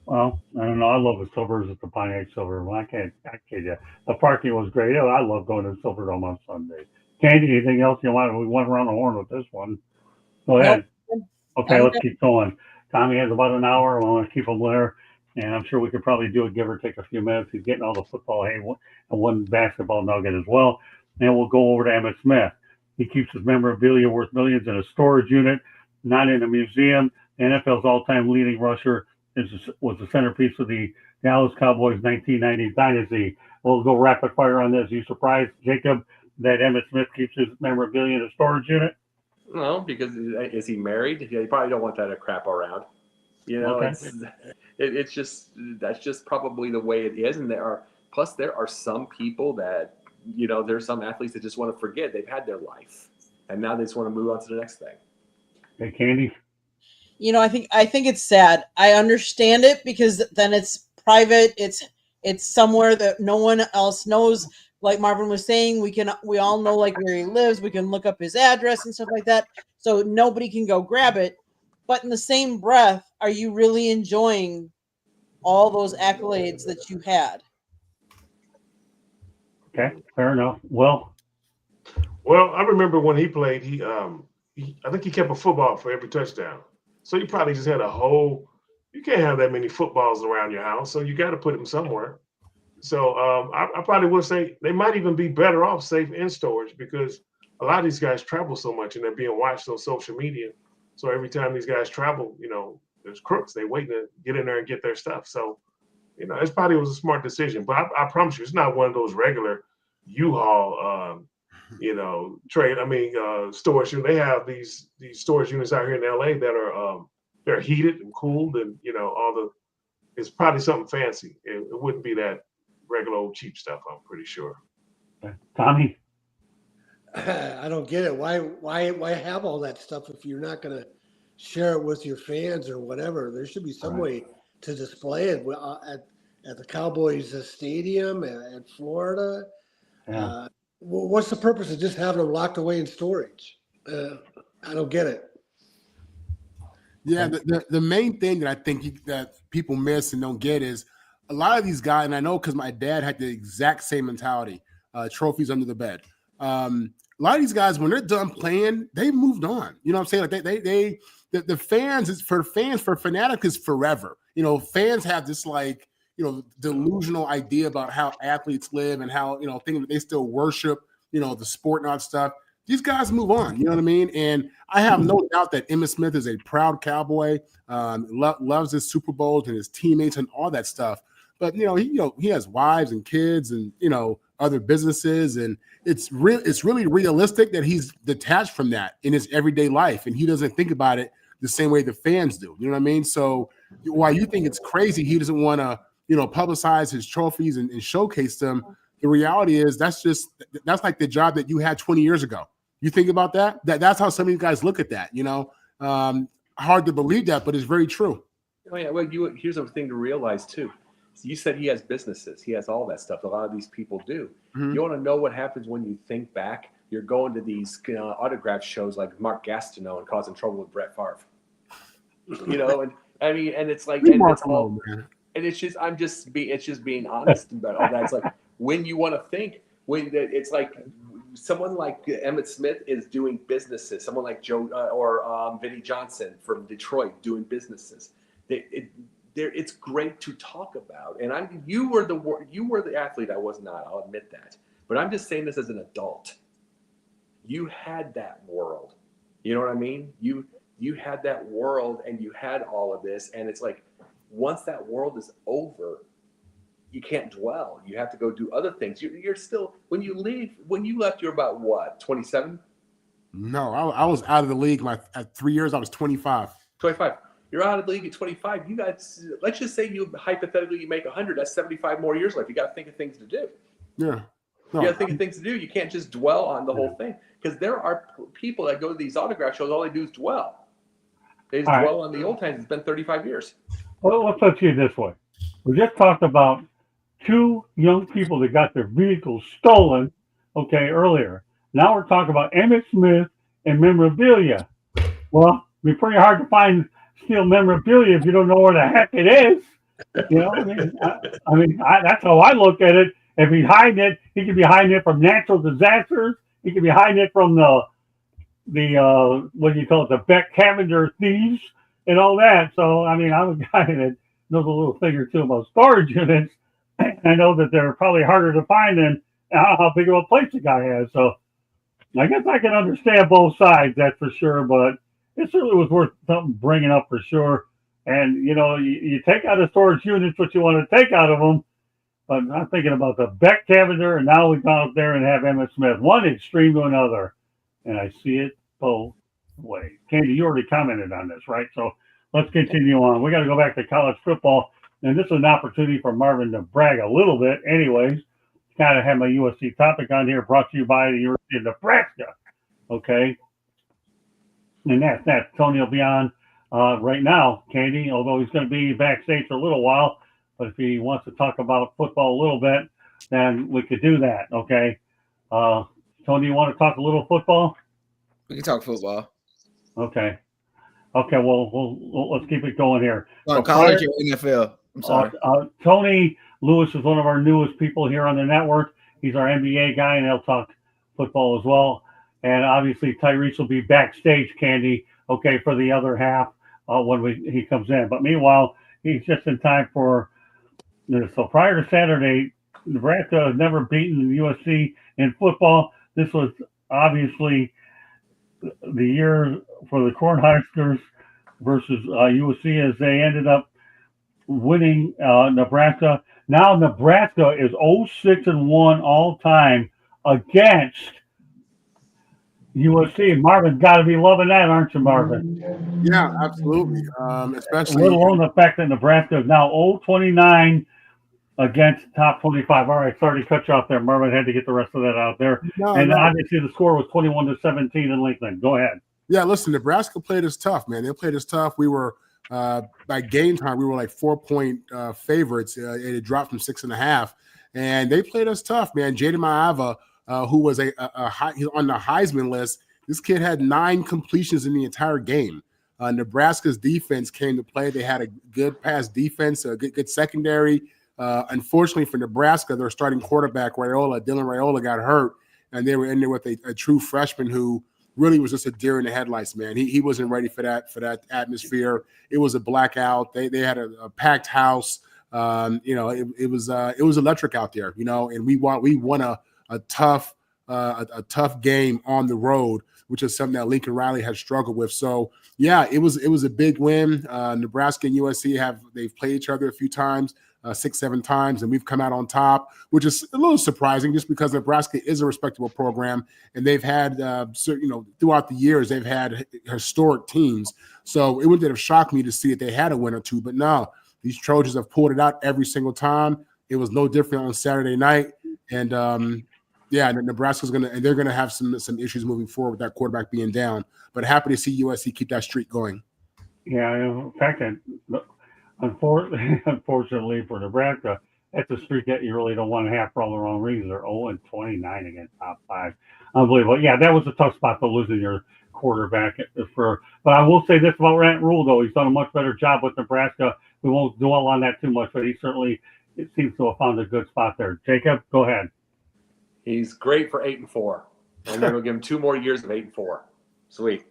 Well, I don't know. I love the Silvers at the Pontiac Silverdome. I can't kid you. The parking was great. I love going to the Silverdome on Sunday. Candy, anything else you want? We went around the horn with this one. Go ahead. Nope. Okay, let's keep going. Tommy has about an hour. I want to keep him there. And I'm sure we could probably do it, give or take a few minutes. He's getting all the football, and one basketball nugget as well. And we'll go over to Emmitt Smith. He keeps his memorabilia worth millions in a storage unit, not in a museum. The NFL's all-time leading rusher was the centerpiece of the Dallas Cowboys 1990 dynasty. We'll go rapid fire on this. You surprised, Jacob, that Emmitt Smith keeps his memorabilia in a storage unit? No, because is he married? Yeah, you probably don't want that crap around. You know, Okay. it's just that's just probably the way it is. And there are some people that there's some athletes that just want to forget they've had their life, and now they just want to move on to the next thing. Hey, Candy. I think it's sad. I understand it because then it's private. It's somewhere that no one else knows. Like Marvin was saying, we all know like where he lives. We can look up his address and stuff like that. So nobody can go grab it. But in the same breath, are you really enjoying all those accolades that you had? Okay, fair enough. Well, I remember when he played, I think he kept a football for every touchdown. So you probably just had you can't have that many footballs around your house, so you got to put them somewhere. So I probably would say they might even be better off safe in storage because a lot of these guys travel so much and they're being watched on social media. So every time these guys travel, there's crooks. They waiting to get in there and get their stuff. So, it probably was a smart decision. But I promise you, it's not one of those regular U-Haul, storage units. They have these storage units out here in LA that are they're heated and cooled, and it's probably something fancy. It wouldn't be that regular old cheap stuff. I'm pretty sure. Tommy. I don't get it. Why have all that stuff if you're not going to share it with your fans or whatever? There should be some way to display it at the Cowboys stadium at Florida. Yeah. What's the purpose of just having them locked away in storage? I don't get it. Yeah, the main thing that I think that people miss and don't get is a lot of these guys, and I know because my dad had the exact same mentality, trophies under the bed. A lot of these guys, when they're done playing, they moved on. You know what I'm saying? Like the fans, for fanatics is forever. Fans have this delusional idea about how athletes live and how, thinking that they still worship, the sport and all that stuff. These guys move on, you know what I mean? And I have no doubt that Emmitt Smith is a proud Cowboy, loves his Super Bowls and his teammates and all that stuff. But he has wives and kids and other businesses, and it's really realistic that he's detached from that in his everyday life, and he doesn't think about it the same way the fans do. You know what I mean? So while you think it's crazy, he doesn't want to publicize his trophies and showcase them. The reality is that's like the job that you had 20 years ago. You think about that? That's how some of you guys look at that. Hard to believe that, but it's very true. Oh yeah. Well, here's a thing to realize too. You said he has businesses. He has all that stuff. A lot of these people do. Mm-hmm. You want to know what happens when you think back? You're going to these autograph shows like Mark Gastineau and causing trouble with Brett Favre. And I mean, and it's like, and it's all, and it's just, it's just being honest about all that. It's like when you want to think, it's like someone like Emmitt Smith is doing businesses. Someone like Joe or Vinnie Johnson from Detroit doing businesses. It's great to talk about, and you were the athlete. I was not. I'll admit that. But I'm just saying this as an adult. You had that world. You know what I mean? You had that world, and you had all of this, and it's like once that world is over, you can't dwell. You have to go do other things. You're still when you left, you're about what, 27? No, I was out of the league. At 3 years, I was 25. 25. You're out of the league at 25. You got, let's just say you hypothetically make 100. That's 75 more years left. You got to think of things to do. Yeah. No. You got to think of things to do. You can't just dwell on the whole thing because there are people that go to these autograph shows. All they do is dwell. They just dwell on the old times. It's been 35 years. Well, let's put it this way. We just talked about two young people that got their vehicles stolen, earlier. Now we're talking about Emmitt Smith and memorabilia. Well, it'd be pretty hard to steal memorabilia if you don't know where the heck it is. That's how I look at it. If he's hiding it, he could be hiding it from natural disasters. He could be hiding it from the what do you call it, the Beck Cavender thieves and all that. So I'm a guy that knows a little thing or two about storage units. I know that they're probably harder to find than how big of a place the guy has. So I guess I can understand both sides, that's for sure. But it certainly was worth something bringing up for sure. And, you take out the storage units what you want to take out of them. But I'm thinking about the Beck Cavender, and now we go out there and have Emmitt Smith. One extreme to another. And I see it both way. Candy, you already commented on this, right? So let's continue on. We got to go back to college football, and this is an opportunity for Marvin to brag a little bit. Anyways, kind of have my USC topic on here, brought to you by the University of Nebraska. Okay, and that's Tony will be on right now, Candy. Although he's going to be backstage for a little while, but if he wants to talk about football a little bit, then we could do that. Okay, Tony, you want to talk a little football? We can talk football. Okay. Well, let's keep it going here. College or NFL? I'm sorry. Tony Lewis is one of our newest people here on the network. He's our NBA guy, and he'll talk football as well. And obviously, Tyrese will be backstage, Candy, okay, for the other half when he comes in. But meanwhile, he's just in time for so prior to Saturday, Nebraska has never beaten USC in football. This was obviously the year for the Cornhuskers versus USC as they ended up winning Nebraska. Now Nebraska is 0-6-1 all time against USC. Marvin's got to be loving that, aren't you, Marvin? Yeah, absolutely. Especially let alone the fact that Nebraska is now 0-29 against top 25. All right, sorry to cut you off there, Marvin. Had to get the rest of that out there. Obviously the score was 21-17 in Lincoln. Go ahead. Yeah, listen, Nebraska played us tough, man. They played us tough. We were by game time, we were like 4-point favorites. It dropped from 6.5, and they played us tough, man. Jaden Maava, who was he's on the Heisman list. This kid had 9 completions in the entire game. Nebraska's defense came to play. They had a good pass defense, a good secondary. Unfortunately for Nebraska, their starting quarterback, Dylan Raiola, got hurt, and they were in there with a true freshman who really was just a deer in the headlights, man. He wasn't ready for that atmosphere. It was a blackout. They had a packed house. It was electric out there, and we won a tough game on the road, which is something that Lincoln Riley has struggled with. So yeah, it was a big win. Nebraska and USC they've played each other a few times. 6-7 times, and we've come out on top, which is a little surprising just because Nebraska is a respectable program, and they've had, throughout the years, they've had historic teams. So it wouldn't have shocked me to see that they had a win or two, but no, these Trojans have pulled it out every single time. It was no different on Saturday night, and Nebraska's they're gonna have some issues moving forward with that quarterback being down. But happy to see USC keep that streak going. Yeah, in fact, unfortunately for Nebraska, that's a streak that you really don't want to have for all the wrong reasons. They're 0-29 against top 5. Unbelievable. Yeah, that was a tough spot to losing your quarterback but I will say this about Grant Rule, though. He's done a much better job with Nebraska. We won't dwell on that too much, but it seems to have found a good spot there. Jacob, go ahead. He's great for 8-4. And then we'll give him 2 more years of 8-4. Sweet.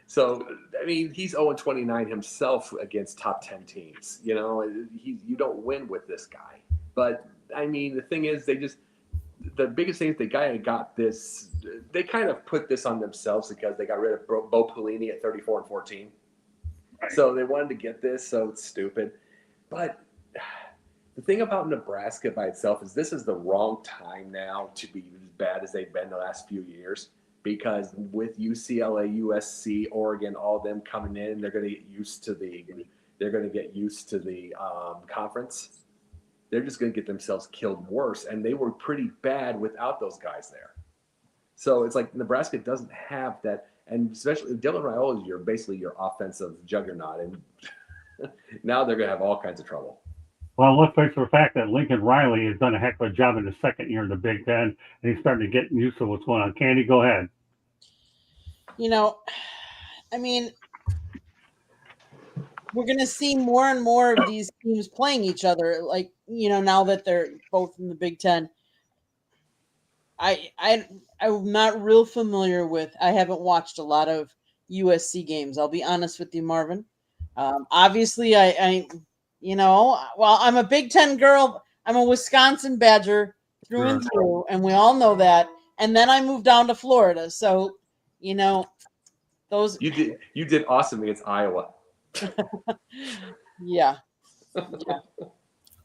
So, I mean, he's 0-29 himself against top 10 teams. You don't win with this guy. But, I mean, the thing is, the biggest thing is the guy got this, they kind of put this on themselves because they got rid of Bo Pelini at 34-14. Right. So they wanted to get this, so it's stupid. But the thing about Nebraska by itself is this is the wrong time now to be as bad as they've been the last few years. Because with UCLA, USC, Oregon, all of them coming in, they're going to get used to the conference. They're just going to get themselves killed worse, and they were pretty bad without those guys there. So it's like Nebraska doesn't have that, and especially Dylan Raiola is basically your offensive juggernaut, and now they're going to have all kinds of trouble. Well, let's face the fact that Lincoln Riley has done a heck of a job in his second year in the Big Ten, and he's starting to get used to what's going on. Candy, go ahead. I mean, we're going to see more and more of these teams playing each other. Like, now that they're both in the Big Ten. I'm not real familiar with. I haven't watched a lot of USC games. I'll be honest with you, Marvin. Obviously, I'm a Big Ten girl. I'm a Wisconsin Badger through and through, and we all know that. And then I moved down to Florida, so those. You did awesome against Iowa. Yeah.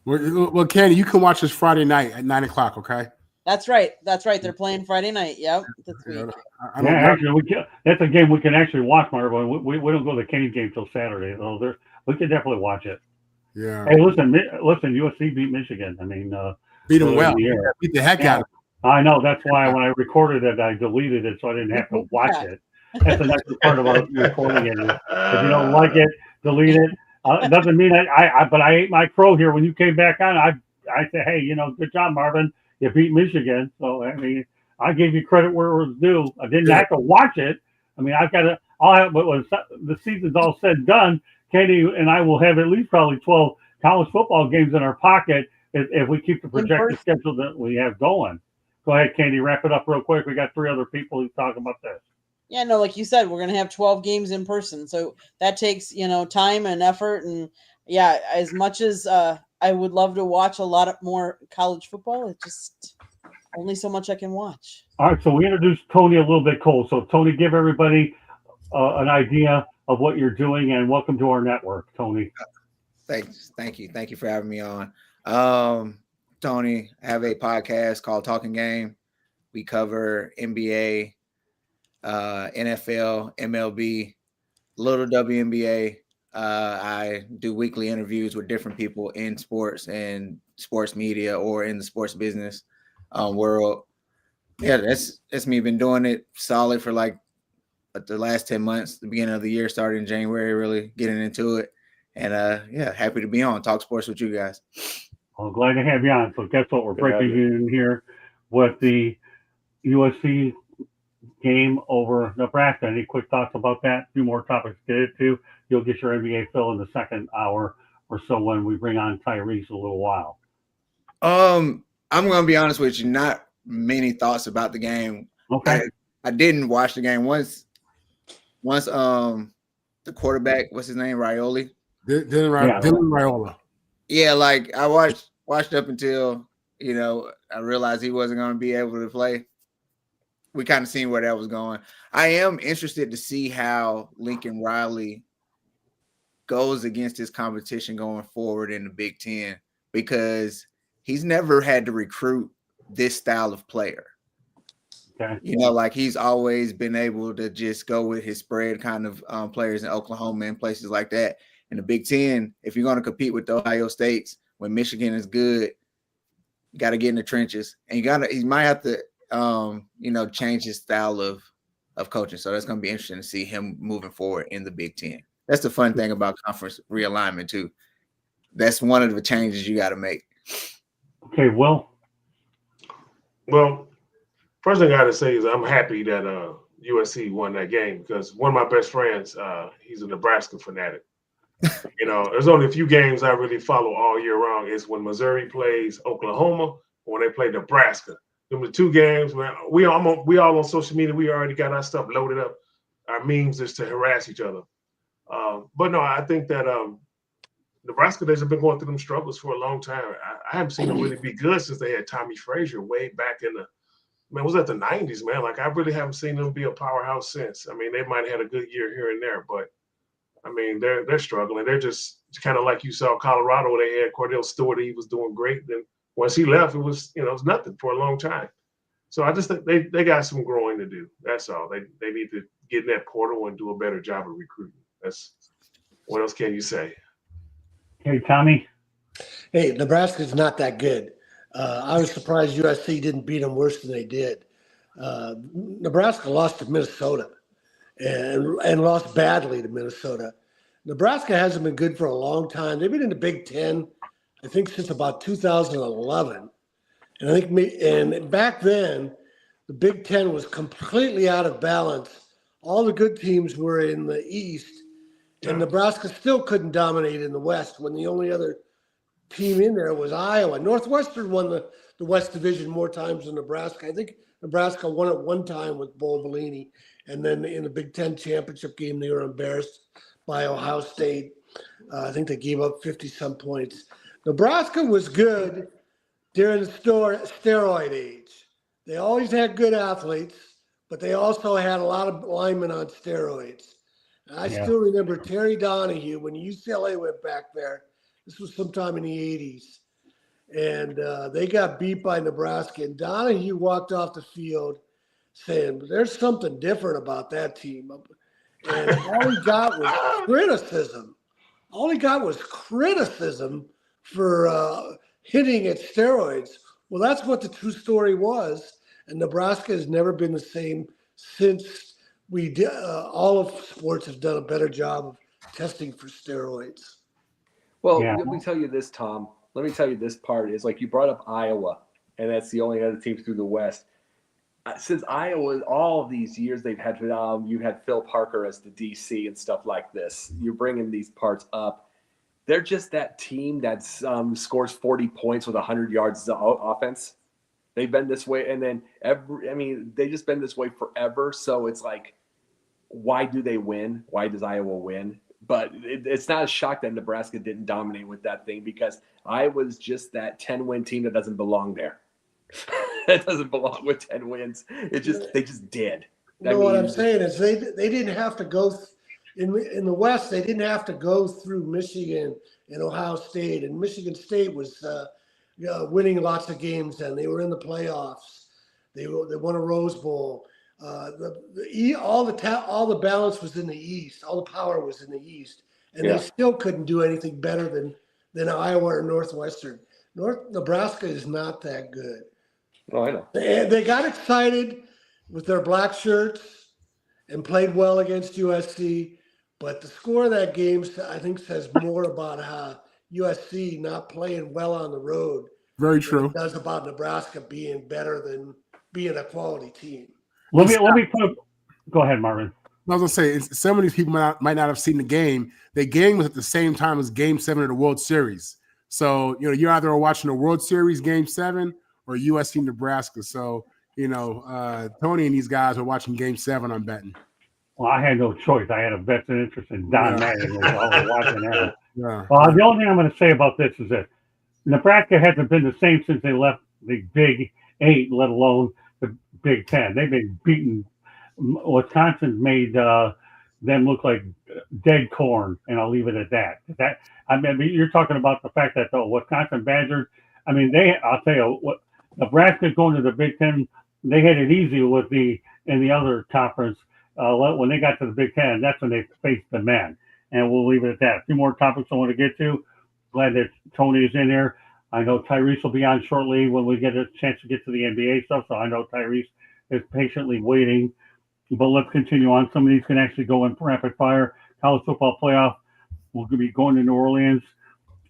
Well, Candy, you can watch this Friday night at 9:00. Okay. That's right. That's right. They're playing Friday night. Yep. This You week. know, I Yeah, don't know. actually, that's a game we can actually watch, Marvin. We don't go to the Kenny game till Saturday, though. We can definitely watch it. Yeah, Hey, listen, USC beat Michigan. I mean, beat them early well. in the year. Beat the heck Yeah. out of I know. That's why when I recorded it, I deleted it so I didn't have to watch it. That's the next part about recording it. Is if you don't like it, delete it. It doesn't mean but I ate my crow here when you came back on. I said, hey, good job, Marvin. You beat Michigan. So I mean, I gave you credit where it was due. I didn't have to watch it. I mean, but when the season's all said and done, Kenny and I will have at least probably 12 college football games in our pocket if we keep the projected schedule that we have going. Go ahead, Candy, wrap it up real quick. We got 3 other people who talk about this. Yeah, no, like you said, we're going to have 12 games in person. So that takes, time and effort. And yeah, as much as I would love to watch a lot more college football, it's just only so much I can watch. All right, so we introduced Tony a little bit cold. So Tony, give everybody an idea of what you're doing and welcome to our network, Tony. Thanks. Thank you for having me on. Tony, I have a podcast called Talking Game. We cover NBA, NFL, MLB, little WNBA. I do weekly interviews with different people in sports and sports media or in the sports business world. Yeah, that's me. Been doing it solid for like the last 10 months. The beginning of the year started in January, really getting into it. And happy to be on Talk Sports with you guys. Well, glad to have you on. So guess what? We're breaking in here with the USC game over Nebraska. Any quick thoughts about that? A few more topics to get to. You'll get your NBA fill in the second hour or so when we bring on Tyrese a little while. I'm going to be honest with you. Not many thoughts about the game. Okay. I didn't watch the game once the quarterback, what's his name? Dylan Raiola. Yeah, like I watched up until, I realized he wasn't going to be able to play. We kind of seen where that was going. I am interested to see how Lincoln Riley goes against his competition going forward in the Big Ten, because he's never had to recruit this style of player. Okay. Like he's always been able to just go with his spread kind of players in Oklahoma and places like that. In the Big Ten, if you're going to compete with the Ohio States, when Michigan is good, you got to get in the trenches, and he might have to, change his style of coaching. So that's going to be interesting to see him moving forward in the Big Ten. That's the fun thing about conference realignment too. That's one of the changes you got to make. Okay, Will. Well, first thing I got to say is I'm happy that USC won that game, because one of my best friends, he's a Nebraska fanatic. There's only a few games I really follow all year round. It's when Missouri plays Oklahoma or when they play Nebraska. Them the 2 games where we all on social media. We already got our stuff loaded up, our memes just to harass each other. But no, I think that Nebraska, they've been going through them struggles for a long time. I haven't seen them really be good since they had Tommy Frazier way back in was that the 90s, man? Like I really haven't seen them be a powerhouse since. I mean, they might have had a good year here and there, but I mean, they're struggling. They're just kind of like you saw Colorado, where they had Cordell Stewart. He was doing great. Then once he left, it was nothing for a long time. So I just think they got some growing to do. That's all. They need to get in that portal and do a better job of recruiting. What else can you say? Hey, Tommy. Hey, Nebraska's not that good. I was surprised USC didn't beat them worse than they did. Nebraska lost to Minnesota. And lost badly to Minnesota. Nebraska hasn't been good for a long time. They've been in the Big Ten, I think, since about 2011. And back then, the Big Ten was completely out of balance. All the good teams were in the East, and Nebraska still couldn't dominate in the West when the only other team in there was Iowa. Northwestern won the West Division more times than Nebraska. I think Nebraska won it one time with Bo Bellini. And then in the Big Ten championship game, they were embarrassed by Ohio State. I think they gave up 50-some points. Nebraska was good during the steroid age. They always had good athletes, but they also had a lot of linemen on steroids. And I still remember Terry Donahue when UCLA went back there. This was sometime in the 80s. and they got beat by Nebraska. And Donahue walked off the field saying, "There's something different about that team." And all he got was criticism. All he got was criticism for hitting at steroids. Well, that's what the true story was. And Nebraska has never been the same since we did. All of sports have done a better job of testing for steroids. Well, Yeah. let me tell you this, Tom. Let me tell you this part is like you brought up Iowa, and that's the only other team through the West. Since Iowa, all of these years they've had, you had Phil Parker as the DC and stuff like this. You're bringing these parts up. They're just that team that scores 40 points with 100 yards of offense. They've been this way, and then they just been this way forever. So it's like, why do they win? Why does Iowa win? But it's not a shock that Nebraska didn't dominate with that thing because Iowa's just that 10-win team that doesn't belong there. That doesn't belong with 10 wins. They just did. What I'm saying is they didn't have to go in the West. They didn't have to go through Michigan and Ohio State, and Michigan State was winning lots of games, and they were in the playoffs. They won a Rose Bowl. All the balance was in the East. All the power was in the East, and they still couldn't do anything better than Iowa or Northwestern. Nebraska is not that good. Oh, I know. They got excited with their black shirts and played well against USC, but the score of that game, I think, says more about how USC not playing well on the road. Very true. It does about Nebraska being better than being a quality team. Let me go ahead, Marvin. I was gonna say some of these people might not have seen the game. The game was at the same time as Game 7 of the World Series. So you're either watching the World Series Game 7 or USC Nebraska. So Tony and these guys are watching Game 7. I'm betting. Well, I had no choice. I had a vested interest in Don Madden. I was watching that. Yeah. The only thing I'm going to say about this is that Nebraska hasn't been the same since they left the Big 8, let alone the Big 10. They've been beaten. Wisconsin made them look like dead corn, and I'll leave it at that. You're talking about the fact that the Wisconsin Badgers. I'll tell you what. Nebraska going to the Big Ten. They had it easy in the other conference. When they got to the Big Ten, that's when they faced the men. And we'll leave it at that. A few more topics I want to get to. Glad that Tony is in here. I know Tyrese will be on shortly when we get a chance to get to the NBA stuff. So I know Tyrese is patiently waiting. But let's continue on. Some of these can actually go in rapid fire. College football playoff. We'll be going to New Orleans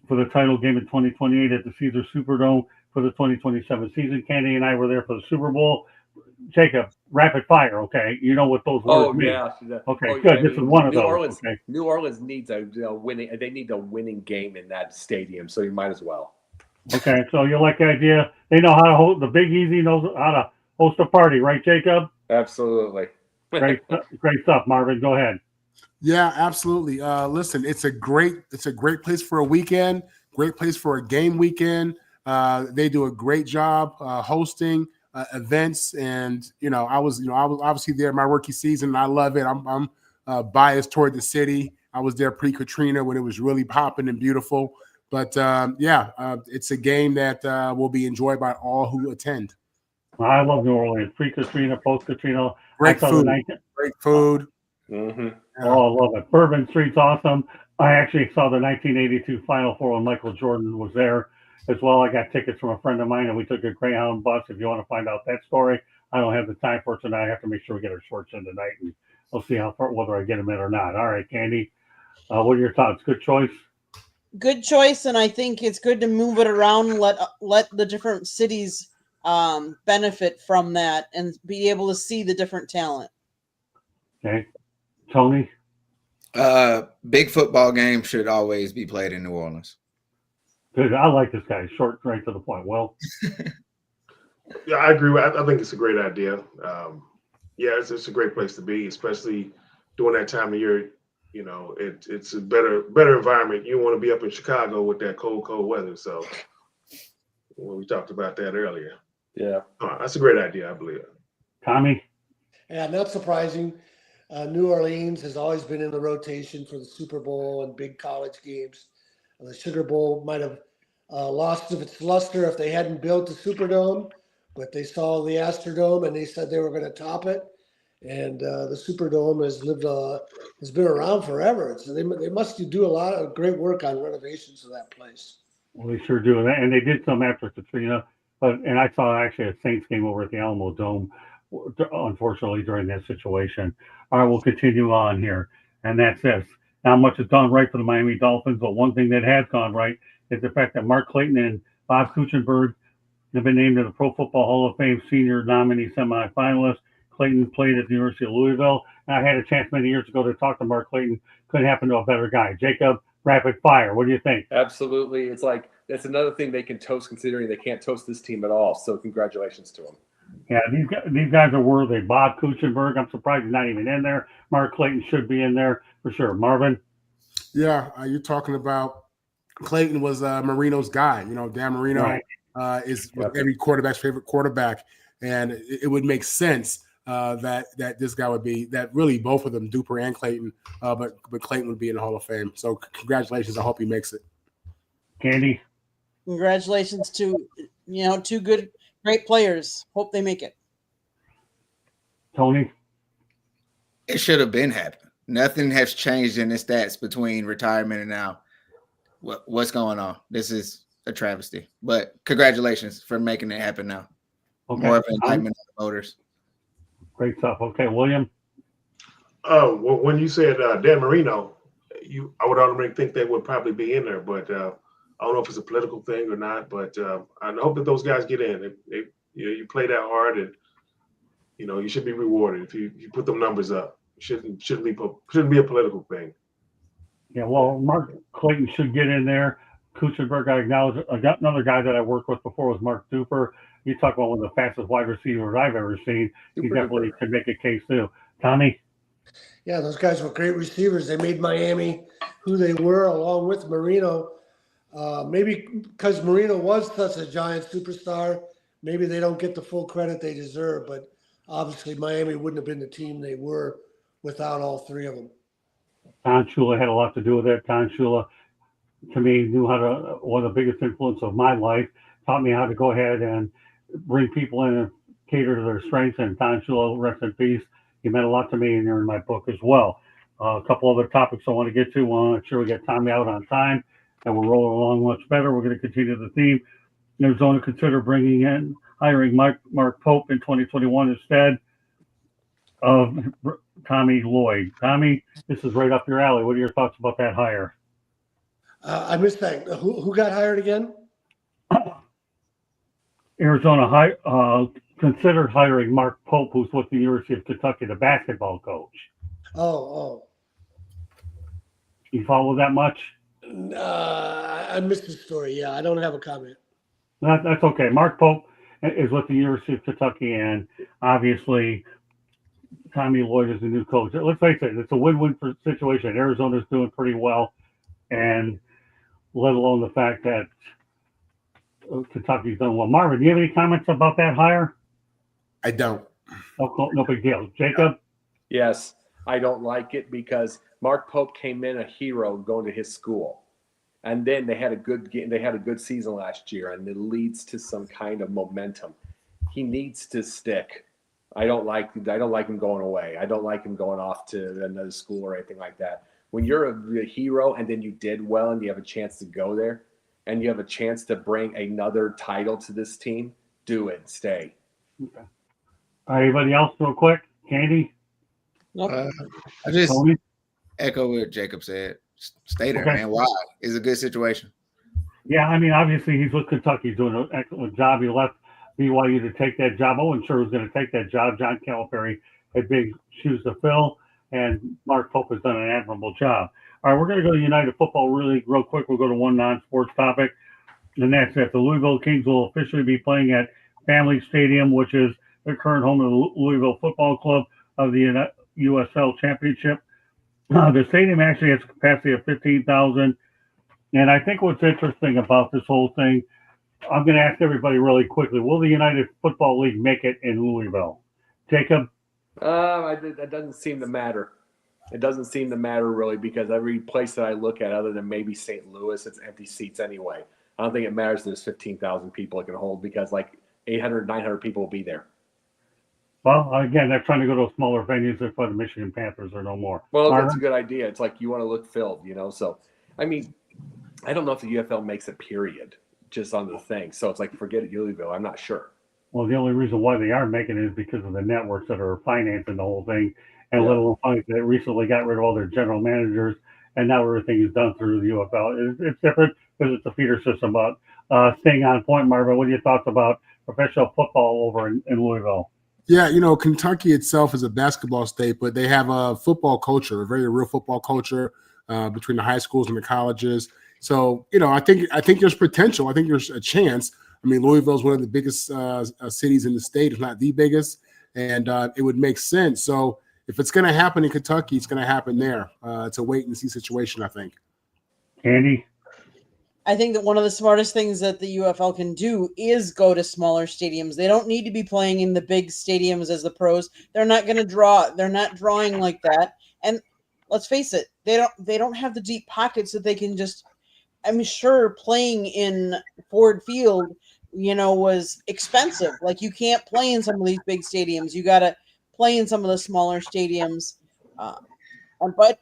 for the title game in 2028 at the Caesars Superdome for the 2027 season. Candy and I were there for the Super Bowl. Jacob, rapid fire, okay? You know what those words mean. Okay, good. This is one of those. Okay. New Orleans needs a winning. They need a winning game in that stadium, so you might as well. Okay, so you like the idea? They know how to hold. The Big Easy knows how to host a party, right, Jacob? Absolutely. Great stuff, Marvin. Go ahead. Yeah, absolutely. Listen, it's a great place for a weekend. Great place for a game weekend. They do a great job hosting events, and I was obviously there my rookie season, and I love it. I'm biased toward the city. I was there pre-Katrina when it was really popping and beautiful. But it's a game that will be enjoyed by all who attend. I love New Orleans. Pre-Katrina, post-Katrina. Great food. Great food. Mm-hmm. Oh, I love it. Bourbon Street's awesome. I actually saw the 1982 Final Four when Michael Jordan was there as well. I got tickets from a friend of mine, and we took a Greyhound bus. If you want to find out that story, I don't have the time for it tonight. I have to make sure we get our shorts in tonight, and we'll see whether I get them in or not. All right, Candy, what are your thoughts? Good choice. Good choice, and I think it's good to move it around. Let the different cities benefit from that and be able to see the different talent. Okay, Tony. Big football game should always be played in New Orleans. Good. I like this guy. Short, right to the point. Well, yeah, I agree. I think it's a great idea. It's a great place to be, especially during that time of year. It's a better environment. You want to be up in Chicago with that cold weather. So we talked about that earlier. Yeah, that's a great idea, I believe. Tommy. Yeah, not surprising. New Orleans has always been in the rotation for the Super Bowl and big college games. The Sugar Bowl might have lost of its luster if they hadn't built the Superdome, but they saw the Astrodome and they said they were going to top it. And the Superdome has been around forever. They must do a lot of great work on renovations of that place. Well, they sure do. And they did some after Katrina, and I saw actually a Saints game over at the Alamo Dome, unfortunately, during that situation. All right, we'll continue on here. And that's this. Not much has gone right for the Miami Dolphins, but one thing that has gone right is the fact that Mark Clayton and Bob Kuechenberg have been named to the Pro Football Hall of Fame senior nominee semifinalists. Clayton played at the University of Louisville. And I had a chance many years ago to talk to Mark Clayton. Couldn't happen to a better guy. Jacob, rapid fire. What do you think? Absolutely. It's like that's another thing they can toast, considering they can't toast this team at all. So congratulations to them. Yeah, these guys are worthy. Bob Kuechenberg, I'm surprised he's not even in there. Mark Clayton should be in there for sure. Marvin? Yeah, you're talking about Clayton was Marino's guy. You know, Dan Marino is every quarterback's favorite quarterback, and it would make sense that this guy would be that. Really, both of them, Duper and Clayton, but Clayton would be in the Hall of Fame. So congratulations. I hope he makes it. Candy? Congratulations to two great players. Hope they make it. Tony? It should have been happened. Nothing has changed in the stats between retirement and now. What's going on? This is a travesty. But congratulations for making it happen now. Okay. More of an indictment on the voters. Great stuff. Okay, William? Well, when you said Dan Marino, I would automatically think they would probably be in there, but I don't know if it's a political thing or not. But I hope that those guys get in. You play that hard, and you should be rewarded if you put them numbers up. Shouldn't be a political thing. Yeah, well, Mark Clayton should get in there. Kuechenberg, I acknowledge. I got another guy that I worked with before was Mark Duper. You talk about one of the fastest wide receivers I've ever seen. He definitely could make a case too. Tommy? Yeah, those guys were great receivers. They made Miami who they were, along with Marino. Maybe because Marino was such a giant superstar, maybe they don't get the full credit they deserve. But obviously, Miami wouldn't have been the team they were without all three of them. Don Shula had a lot to do with it. Don Shula, to me, knew how to, one of the biggest influence of my life, taught me how to go ahead and bring people in and cater to their strengths. And Don Shula, rest in peace, he meant a lot to me, and you're in my book as well. A couple other topics I want to get to. I want to make sure we get Tommy out on time, and we're rolling along much better. We're going to continue the theme. Arizona consider hiring Mark Pope in 2021 instead of Tommy Lloyd. Tommy, this is right up your alley. What are your thoughts about that hire? I missed that. Who got hired again? Arizona considered hiring Mark Pope, who's with the University of Kentucky, the basketball coach. Oh. You follow that much? I missed the story. Yeah, I don't have a comment. That's okay. Mark Pope is with the University of Kentucky, and obviously Tommy Lloyd is the new coach. Let's face it, it's a win-win situation. Arizona's doing pretty well, and let alone the fact that Kentucky's done well. Marvin, do you have any comments about that hire? I don't. No big deal. Jacob? Yes, I don't like it because Mark Pope came in a hero going to his school. And then they had a good game. They had a good season last year, and it leads to some kind of momentum. He needs to stick. I don't like him going away. I don't like him going off to another school or anything like that. When you're a hero and then you did well and you have a chance to go there and you have a chance to bring another title to this team, do it. Stay. Okay. All right, anybody else real quick? Candy? Nope. I just Tony? echo what Jacob said. Stay there, Okay. man. Why? It's a good situation. Yeah, I mean, obviously he's with Kentucky. He's doing an excellent job. He left BYU to take that job. I wasn't sure who was going to take that job. John Calipari had big shoes to fill, and Mark Pope has done an admirable job. All right, we're going to go to United Football real quick. We'll go to one non-sports topic, and that's it. The Louisville Kings will officially be playing at Family Stadium, which is the current home of the Louisville Football Club of the USL Championship. The stadium actually has a capacity of 15,000. And I think what's interesting about this whole thing, I'm going to ask everybody really quickly, will the United Football League make it in Louisville? Jacob? That doesn't seem to matter. It doesn't seem to matter really because every place that I look at other than maybe St. Louis, it's empty seats anyway. I don't think it matters. There's 15,000 people it can hold because like 800, 900 people will be there. Well, again, they're trying to go to smaller venues if the Michigan Panthers are no more. Well, Myron? that's a good idea. It's like you want to look filled, So, I mean, I don't know if the UFL makes a period just on the thing. So it's like, forget it, Louisville. I'm not sure. Well, the only reason why they are making it is because of the networks that are financing the whole thing. And Yeah. Little Funk that recently got rid of all their general managers, and now everything is done through the UFL. It's different because it's a feeder system. But staying on point, Marvin, what are your thoughts about professional football over in Louisville? Yeah, Kentucky itself is a basketball state, but they have a football culture, a very real football culture between the high schools and the colleges. So, I think there's potential. I think there's a chance. I mean, Louisville is one of the biggest cities in the state, if not the biggest, and it would make sense. So if it's going to happen in Kentucky, it's going to happen there. It's a wait-and-see situation, I think. Andy? I think that one of the smartest things that the UFL can do is go to smaller stadiums. They don't need to be playing in the big stadiums as the pros. They're not going to draw. They're not drawing like that. And let's face it, they don't have the deep pockets that they can just. I'm sure playing in Ford Field, was expensive. Like you can't play in some of these big stadiums. You got to play in some of the smaller stadiums. But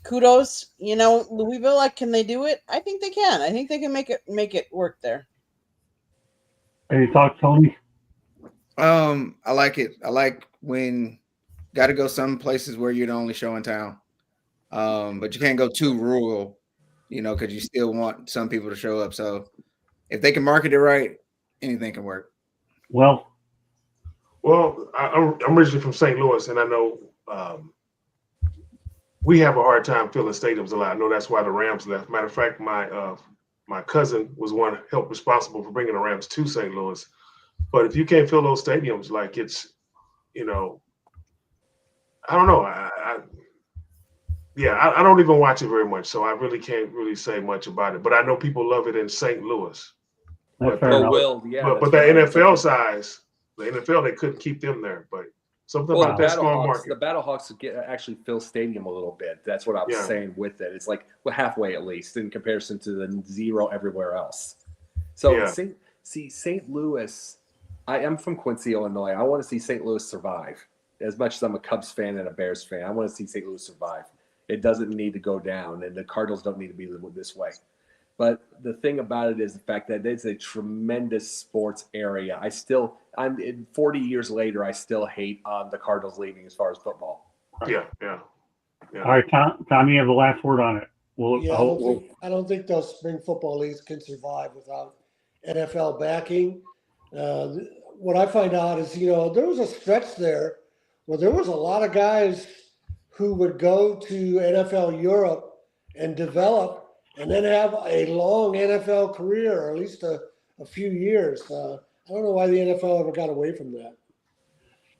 kudos, Louisville. Like, can they do it? I think they can. I think they can make it work there. Any thoughts, Tony? I like it. I like when got to go some places where you're the only show in town, but you can't go too rural, because you still want some people to show up. So if they can market it right, anything can work. Well, I'm originally from St. Louis, and I know we have a hard time filling stadiums a lot. I know that's why the Rams left. Matter of fact, my cousin was one help responsible for bringing the Rams to St. Louis. But if you can't fill those stadiums, like it's, I don't know. I don't even watch it very much, so I really can't really say much about it. But I know people love it in St. Louis. that's But, fair enough. but the NFL size, the NFL, they couldn't keep them there. But something Well, about that small market. the Battlehawks actually fill stadium a little bit. That's what I was saying with it. It's like halfway at least in comparison to the zero everywhere else. So St. Louis, I am from Quincy, Illinois. I want to see St. Louis survive. As much as I'm a Cubs fan and a Bears fan, I want to see St. Louis survive. It doesn't need to go down, and the Cardinals don't need to be this way. But the thing about it is the fact that it's a tremendous sports area. I'm 40 years later, I still hate the Cardinals leaving as far as football. Yeah. All right, Tom, you have the last word on it. I don't think those spring football leagues can survive without NFL backing. What I find out is, there was a stretch there where there was a lot of guys who would go to NFL Europe and develop and then have a long NFL career, or at least a few years. I don't know why the NFL ever got away from that.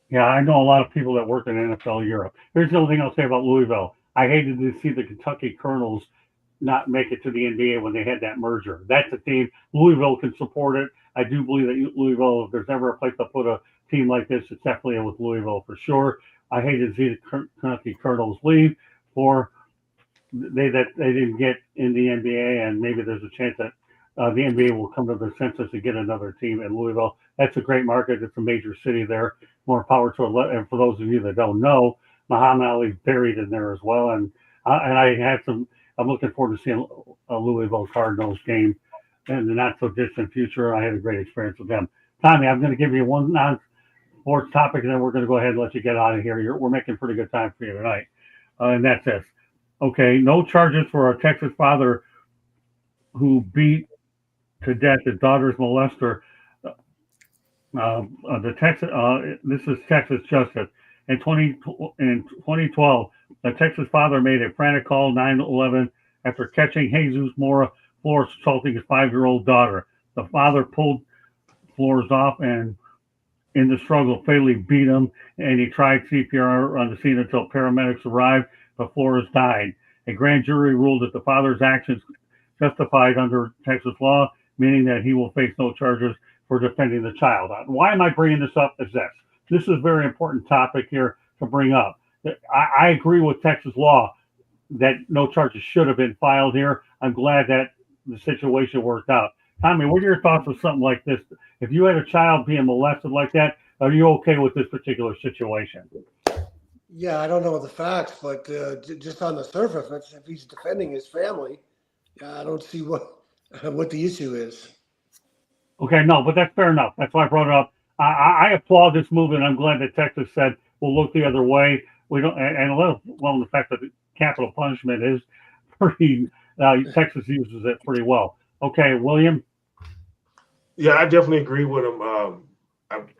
Yeah, I know a lot of people that work in NFL Europe. Here's the only thing I'll say about Louisville. I hated to see the Kentucky Colonels not make it to the NBA when they had that merger. That's a team. Louisville can support it. I do believe that Louisville, if there's ever a place to put a team like this, it's definitely with Louisville for sure. I hated to see the Kentucky Colonels leave for they didn't get in the NBA, and maybe there's a chance that the NBA will come to their senses to get another team in Louisville. That's a great market. It's a major city there. More power to it. And for those of you that don't know, Muhammad Ali's buried in there as well. And I'm looking forward to seeing a Louisville Cardinals game in the not so distant future. I had a great experience with them. Tommy, I'm going to give you one non-sports topic, and then we're going to go ahead and let you get out of here. We're making pretty good time for you tonight. And that's this. Okay, no charges for a Texas father who beat to death his daughter's molester. This is Texas justice. In 2012, a Texas father made a frantic call 911 after catching Jesus Mora Flores assaulting his 5-year-old daughter. The father pulled Flores off and in the struggle fatally beat him, and he tried CPR on the scene until paramedics arrived, but Flores died. A grand jury ruled that the father's actions justified under Texas law, meaning that he will face no charges for defending the child. Why am I bringing this up? Is this is a very important topic here to bring up. I agree with Texas law that no charges should have been filed here. I'm glad that the situation worked out. Tommy, what are your thoughts on something like this? If you had a child being molested like that, are you okay with this particular situation? Yeah, I don't know the facts, but just on the surface, if he's defending his family, I don't see what the issue is. Okay, no, but that's fair enough. That's why I brought it up. I applaud this move, and I'm glad that Texas said we'll look the other way. We don't, and the fact that capital punishment is pretty. Texas uses it pretty well. Okay, William. Yeah, I definitely agree with him.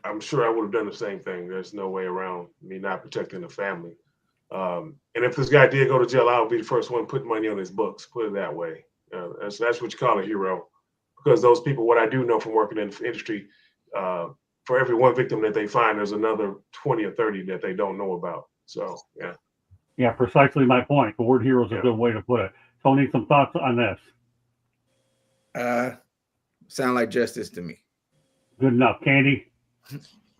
I'm sure I would have done the same thing. There's no way around me not protecting the family. And if this guy did go to jail, I would be the first one putting money on his books. Put it that way. That's what you call a hero. Because those people, what I do know from working in the industry, for every one victim that they find, there's another 20 or 30 that they don't know about. So, yeah. Yeah, precisely my point. The word hero is a good way to put it. Tony, some thoughts on this? Sound like justice to me. Good enough. Candy?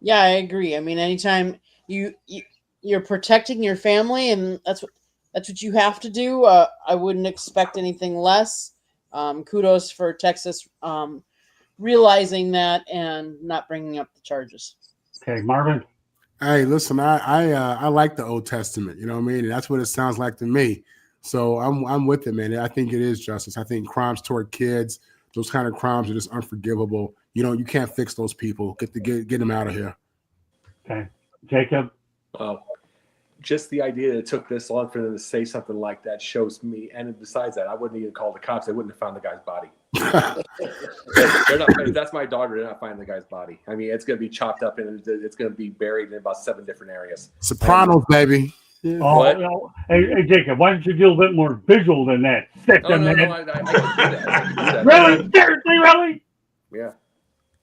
Yeah, I agree. I mean, anytime you're protecting your family, and that's what you have to do. I wouldn't expect anything less. Kudos for Texas realizing that and not bringing up the charges. Okay, Marvin? Hey, listen, I like the Old Testament. You know what I mean? That's what it sounds like to me. So I'm with it, man. I think it is justice. I think crimes toward kids, those kind of crimes are just unforgivable. You can't fix those people. Get them out of here. Okay, Jacob? Just the idea that it took this long for them to say something like that shows me. And besides that, I wouldn't even call the cops. They wouldn't have found the guy's body. They're not. If that's my daughter, they're not finding the guy's body. I mean, it's going to be chopped up and it's going to be buried in about 7 different areas. Sopranos, baby. Yeah. Oh, no. Hey, Jacob, why don't you do a bit more visual than that? I can do that. Really? Seriously, really? Yeah.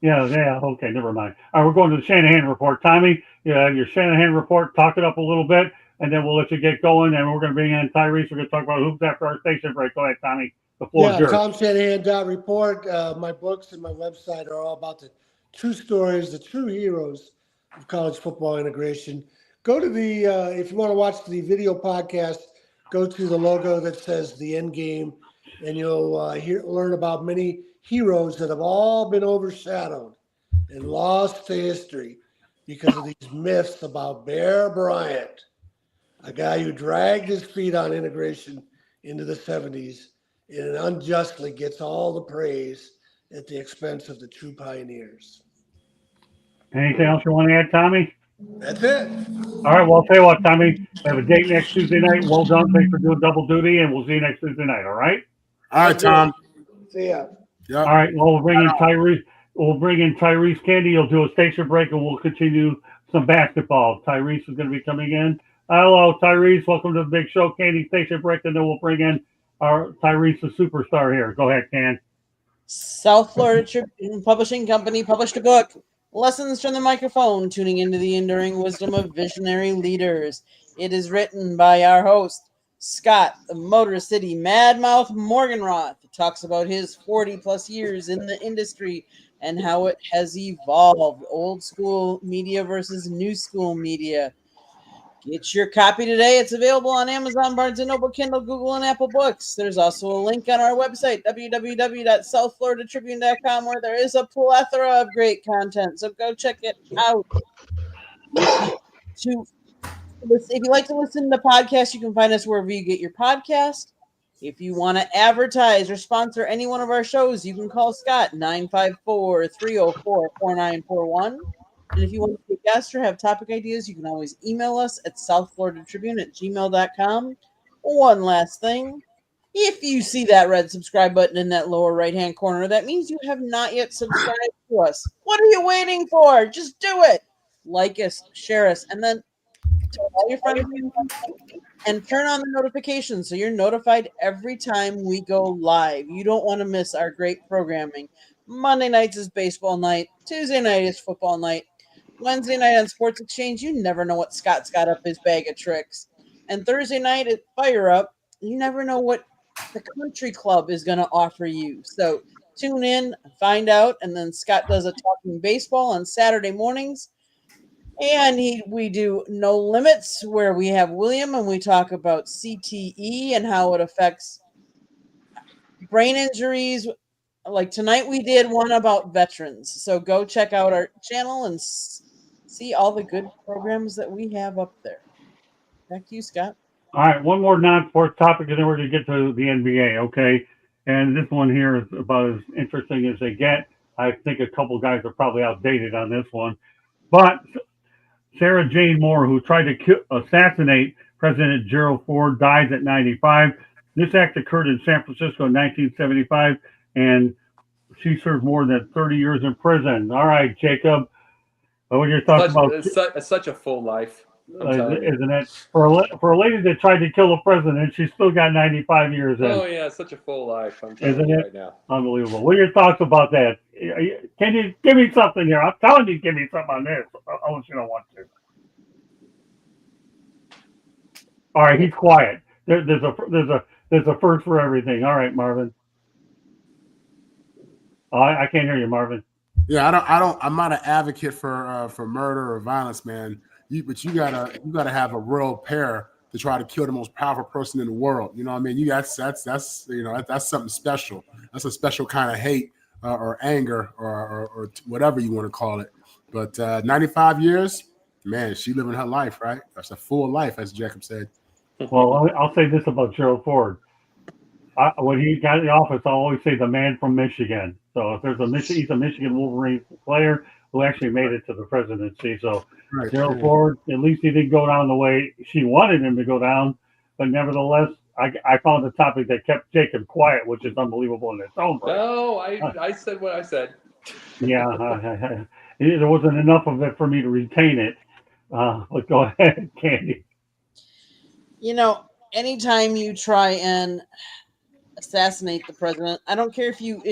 Yeah. Okay, never mind. All right, we're going to the Shanahan report. Tommy, your Shanahan report, talk it up a little bit, and then we'll let you get going. And we're going to bring in Tyrese. We're going to talk about hoops after our station break. Go ahead, Tommy. The floor is yours. TomShanahan.report. My books and my website are all about the true stories, the true heroes of college football integration. Go to the, if you want to watch the video podcast, go to the logo that says The End Game, and you'll learn about many heroes that have all been overshadowed and lost to history because of these myths about Bear Bryant, a guy who dragged his feet on integration into the 70s and unjustly gets all the praise at the expense of the true pioneers. Anything else you want to add, Tommy? That's it. All right, well, I'll tell you what, Tommy, we have a date next Tuesday night. Well done. Thanks for doing double duty, and we'll see you next Tuesday night, all right? All right, Tom. See ya. Yep. All right, well, we'll bring in Tyrese. We'll bring in Tyrese Candy. He'll do a station break, and we'll continue some basketball. Tyrese is going to be coming in. Hello, Tyrese. Welcome to the big show. Candy, station break, and then we'll bring in our Tyrese, the superstar here. Go ahead, Can. South Florida Tribune Publishing Company published a book, Lessons from the Microphone, Tuning into the Enduring Wisdom of Visionary Leaders. It is written by our host, Scott, the Motor City Madmouth Morganroth. It talks about his 40-plus years in the industry and how it has evolved, old school media versus new school media. Get your copy today. It's available on Amazon, Barnes & Noble, Kindle, Google, and Apple Books. There's also a link on our website, www.southfloridatribune.com, where there is a plethora of great content. So go check it out. If you like to listen to podcasts, you can find us wherever you get your podcast. If you want to advertise or sponsor any one of our shows, you can call Scott, 954-304-4941. And if you want to be a guest or have topic ideas, you can always email us at southfloridatribune@gmail.com. One last thing. If you see that red subscribe button in that lower right-hand corner, that means you have not yet subscribed to us. What are you waiting for? Just do it. Like us, share us, and then tell all your friends and turn on the notifications so you're notified every time we go live. You don't want to miss our great programming. Monday nights is baseball night. Tuesday night is football night. Wednesday night on Sports Exchange, you never know what Scott's got up his bag of tricks. And Thursday night at Fire Up, you never know what the country club is going to offer you. So tune in, find out, and then Scott does a Talking Baseball on Saturday mornings. And we do No Limits, where we have William and we talk about CTE and how it affects brain injuries like tonight we did one about veterans. So go check out our channel and see all the good programs that we have up there. Back to you, Scott. All right, one more non-sports topic, and then we're going to get to the NBA, okay? And this one here is about as interesting as they get. I think a couple guys are probably outdated on this one. But Sarah Jane Moore, who tried to assassinate President Gerald Ford, dies at 95. This act occurred in San Francisco in 1975, and she served more than 30 years in prison. All right, Jacob, what are your thoughts about? It's such a full life. Isn't it? For a lady that tried to kill a president, she's still got 95 years in. Oh yeah, such a full life. I'm telling Isn't you it? right now. Unbelievable. What are your thoughts about that? Can you give me something here? I'm telling you, give me something on this. Unless you don't want to. All right, he's quiet. There's a first for everything. All right, Marvin. I can't hear you, Marvin. Yeah, I'm not an advocate for murder or violence, man. But you gotta have a real pair to try to kill the most powerful person in the world. You know what I mean? That's something special. That's a special kind of hate or anger or whatever you want to call it. But 95 years, man, she living her life, right? That's a full life, as Jacob said. Well, I'll say this about Gerald Ford. When he got in the office, I'll always say the man from Michigan. So if there's he's a Michigan Wolverine player who actually made it to the presidency. So right. Gerald Ford, at least he didn't go down the way she wanted him to go down. But nevertheless, I found a topic that kept Jacob quiet, which is unbelievable in its own right. No, I said what I said. Yeah, there wasn't enough of it for me to retain it. But go ahead, Candy. You know, anytime you try and assassinate the president, I don't care if you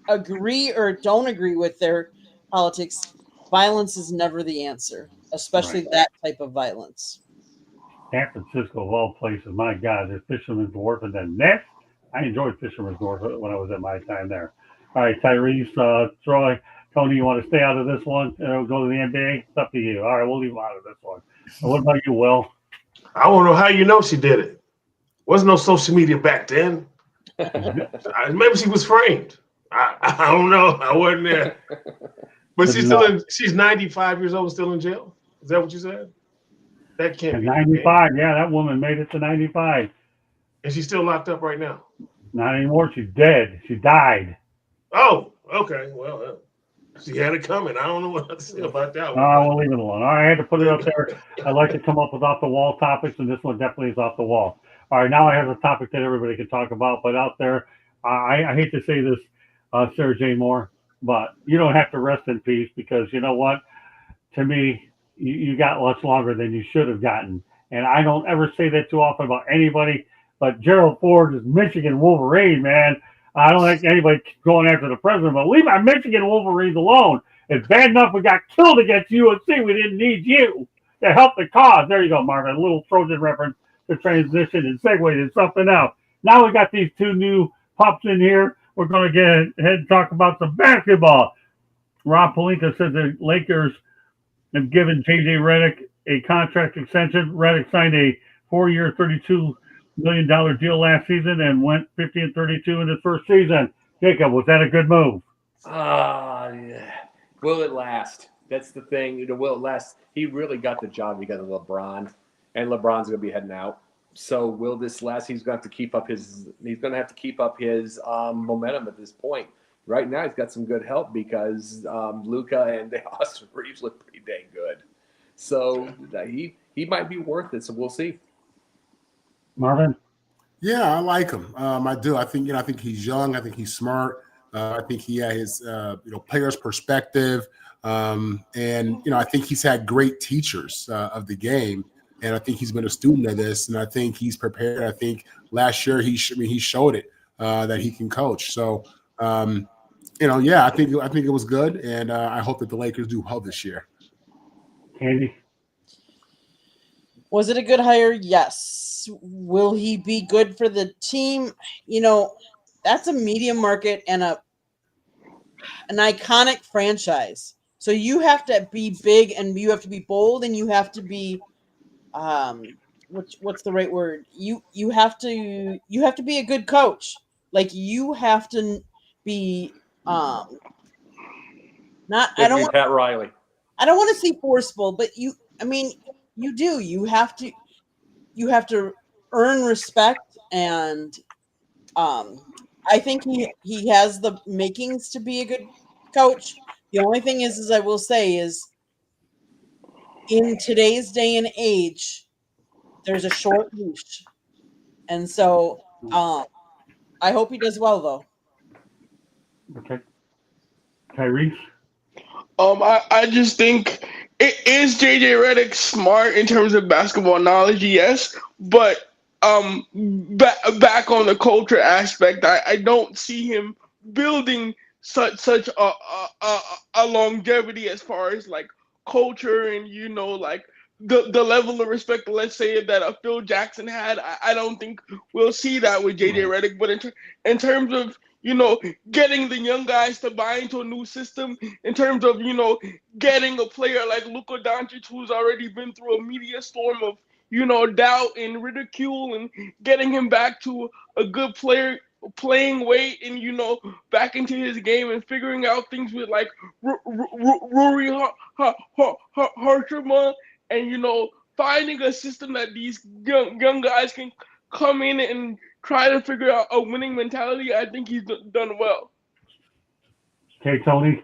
agree or don't agree with their politics, violence is never the answer, especially that type of violence. San Francisco, of all places, my God, there's Fisherman's Wharf and then Nest. I enjoyed Fisherman's Wharf when I was at my time there. All right, Tyrese, Troy, Tony, you want to stay out of this one? Go to the NBA? It's up to you. All right, we'll leave out of this one. What about you, Will? I don't know how you know she did it. Wasn't no social media back then. Maybe she was framed. I don't know. I wasn't there. But she's 95 years old, still in jail. Is that what you said? That can't be 95. Yeah, that woman made it to 95. And she's still locked up right now. Not anymore. She's dead. She died. Oh, okay. Well, she had it coming. I don't know what to say about that one. Oh, we'll leave it alone. All right, I had to put it up there. I like to come up with off-the-wall topics, and this one definitely is off the wall. All right, now I have a topic that everybody can talk about, but out there, I hate to say this, Sarah Jane Moore, but you don't have to rest in peace because you know what? To me, you got much longer than you should have gotten. And I don't ever say that too often about anybody, but Gerald Ford is Michigan Wolverine, man. I don't like anybody going after the president, but leave my Michigan Wolverines alone. It's bad enough we got killed against UNC. We didn't need you to help the cause. There you go, Marvin. A little Trojan reference to transition and segue to something else. Now we got these two new pups in here. We're going to get ahead and talk about some basketball. Rob Pelinka said the Lakers have given J.J. Redick a contract extension. Redick signed a 4-year, $32 million deal last season and went 50-32 in his first season. Jacob, was that a good move? Yeah. Will it last? That's the thing. Will it last? He really got the job because of LeBron, and LeBron's going to be heading out. So will this last? He's going to have to keep up his. He's going to have to keep up his momentum at this point. Right now, he's got some good help because Luka and Austin Reeves look pretty dang good. So he might be worth it. So we'll see. Marvin? Yeah, I like him. I do. I think he's young. I think he's smart. I think he has his player's perspective, and I think he's had great teachers of the game, and I think he's been a student of this, and I think he's prepared. I think last year he showed it that he can coach. So I think it was good, and I hope that the Lakers do well this year. Andy? Was it a good hire? Yes. Will he be good for the team? That's a media market and an iconic franchise. So you have to be big and you have to be bold and you have to be what's the right word? You have to be a good coach. Like you have to be not. I It'd don't be want. Pat Riley. I don't want to say forceful, but you. I mean, you do. You have to. You have to earn respect, and I think he has the makings to be a good coach. The only thing is I will say is, in today's day and age, there's a short leash, and so I hope he does well though. Okay. Tyrese? I just think is JJ Redick smart in terms of basketball knowledge, yes, but back on the culture aspect, I don't see him building such a longevity as far as like culture and like the level of respect, let's say, that a Phil Jackson had. I don't think we'll see that with JJ Redick, but in terms of getting the young guys to buy into a new system, in terms of, getting a player like Luka Doncic, who's already been through a media storm of, doubt and ridicule, and getting him back to a good player playing weight and, back into his game and figuring out things with like Rory Harshima and, finding a system that these young guys can come in and try to figure out a winning mentality. I think he's done well. Okay, Tony?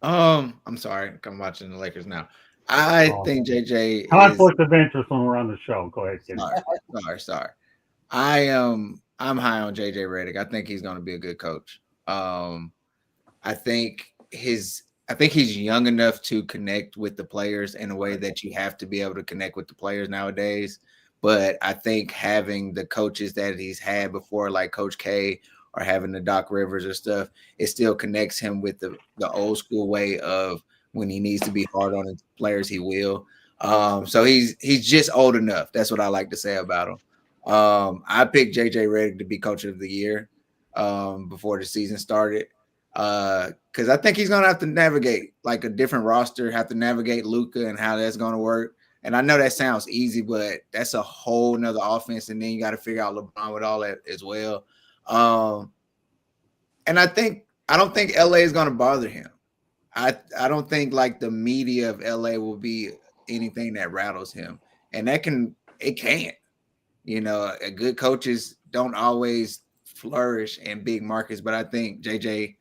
I'm sorry. I'm watching the Lakers now. I think JJ Conflict of interest when we're on the show. Go ahead, kid. Sorry. I'm high on JJ Redick. I think he's going to be a good coach. I think he's young enough to connect with the players in a way that you have to be able to connect with the players nowadays. But I think having the coaches that he's had before, like Coach K or having the Doc Rivers or stuff, it still connects him with the old school way of when he needs to be hard on his players, he will. So he's just old enough. That's what I like to say about him. I picked JJ Redick to be coach of the year before the season started because I think he's going to have to navigate like a different roster, have to navigate Luka and how that's going to work. And I know that sounds easy, but that's a whole nother offense. And then you got to figure out LeBron with all that as well. And I don't think LA is going to bother him. I don't think like the media of LA will be anything that rattles him. And it can. Good coaches don't always flourish in big markets, but I think JJ,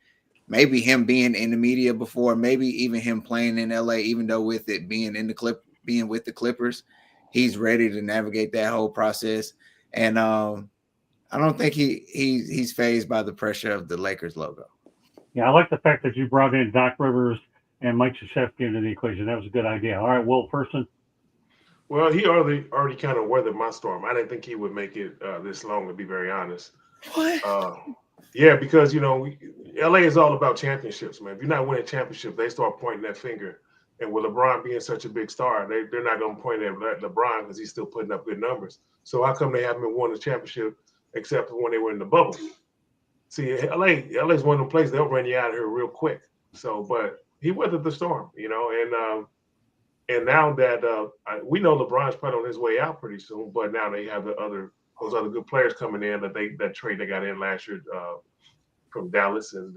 maybe him being in the media before, maybe even him playing in LA, even though with it being with the Clippers, he's ready to navigate that whole process. And I don't think he's fazed by the pressure of the Lakers logo. Yeah, I like the fact that you brought in Doc Rivers and Mike Krzyzewski into the equation. That was a good idea. All right, Will Person. Well, he already kind of weathered my storm. I didn't think he would make it this long, to be very honest. What? Yeah, because LA is all about championships, man. If you're not winning championships, they start pointing that finger. And with LeBron being such a big star, they're not going to point at LeBron because he's still putting up good numbers. So how come they haven't won a championship except for when they were in the bubble? See, LA's one of the places they'll run you out of here real quick. So, but he weathered the storm, and now that we know LeBron's probably on his way out pretty soon, but now they have those other good players coming in that trade they got in last year from Dallas, and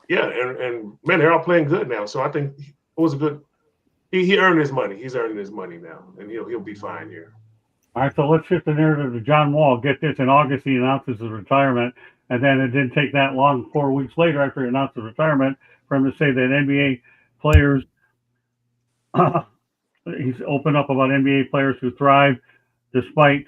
and man, they're all playing good now. So I think it was a good. He earned his money. He's earning his money now, and he'll be fine here. All right, so let's shift the narrative to John Wall. Get this: in August, he announces his retirement, and then it didn't take that long. 4 weeks later, after he announced his retirement, for him to say that NBA players. He's opened up about NBA players who thrive despite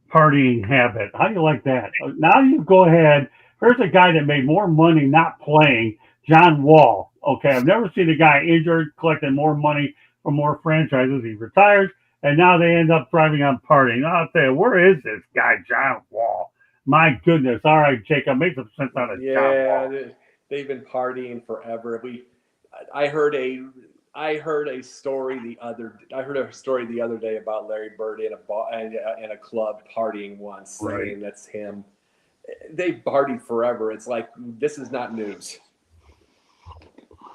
partying habit. How do you like that? Now you go ahead. Here's a guy that made more money not playing, John Wall. Okay, I've never seen a guy injured collecting more money from more franchises. He retires, and now they end up thriving on partying. I'll tell you, where is this guy, John Wall? My goodness. All right, Jacob, make some sense out of John Wall. Yeah, they've been partying forever. I heard a story the other day about Larry Bird in a club partying once, saying that's him. They partied forever. It's like, this is not news.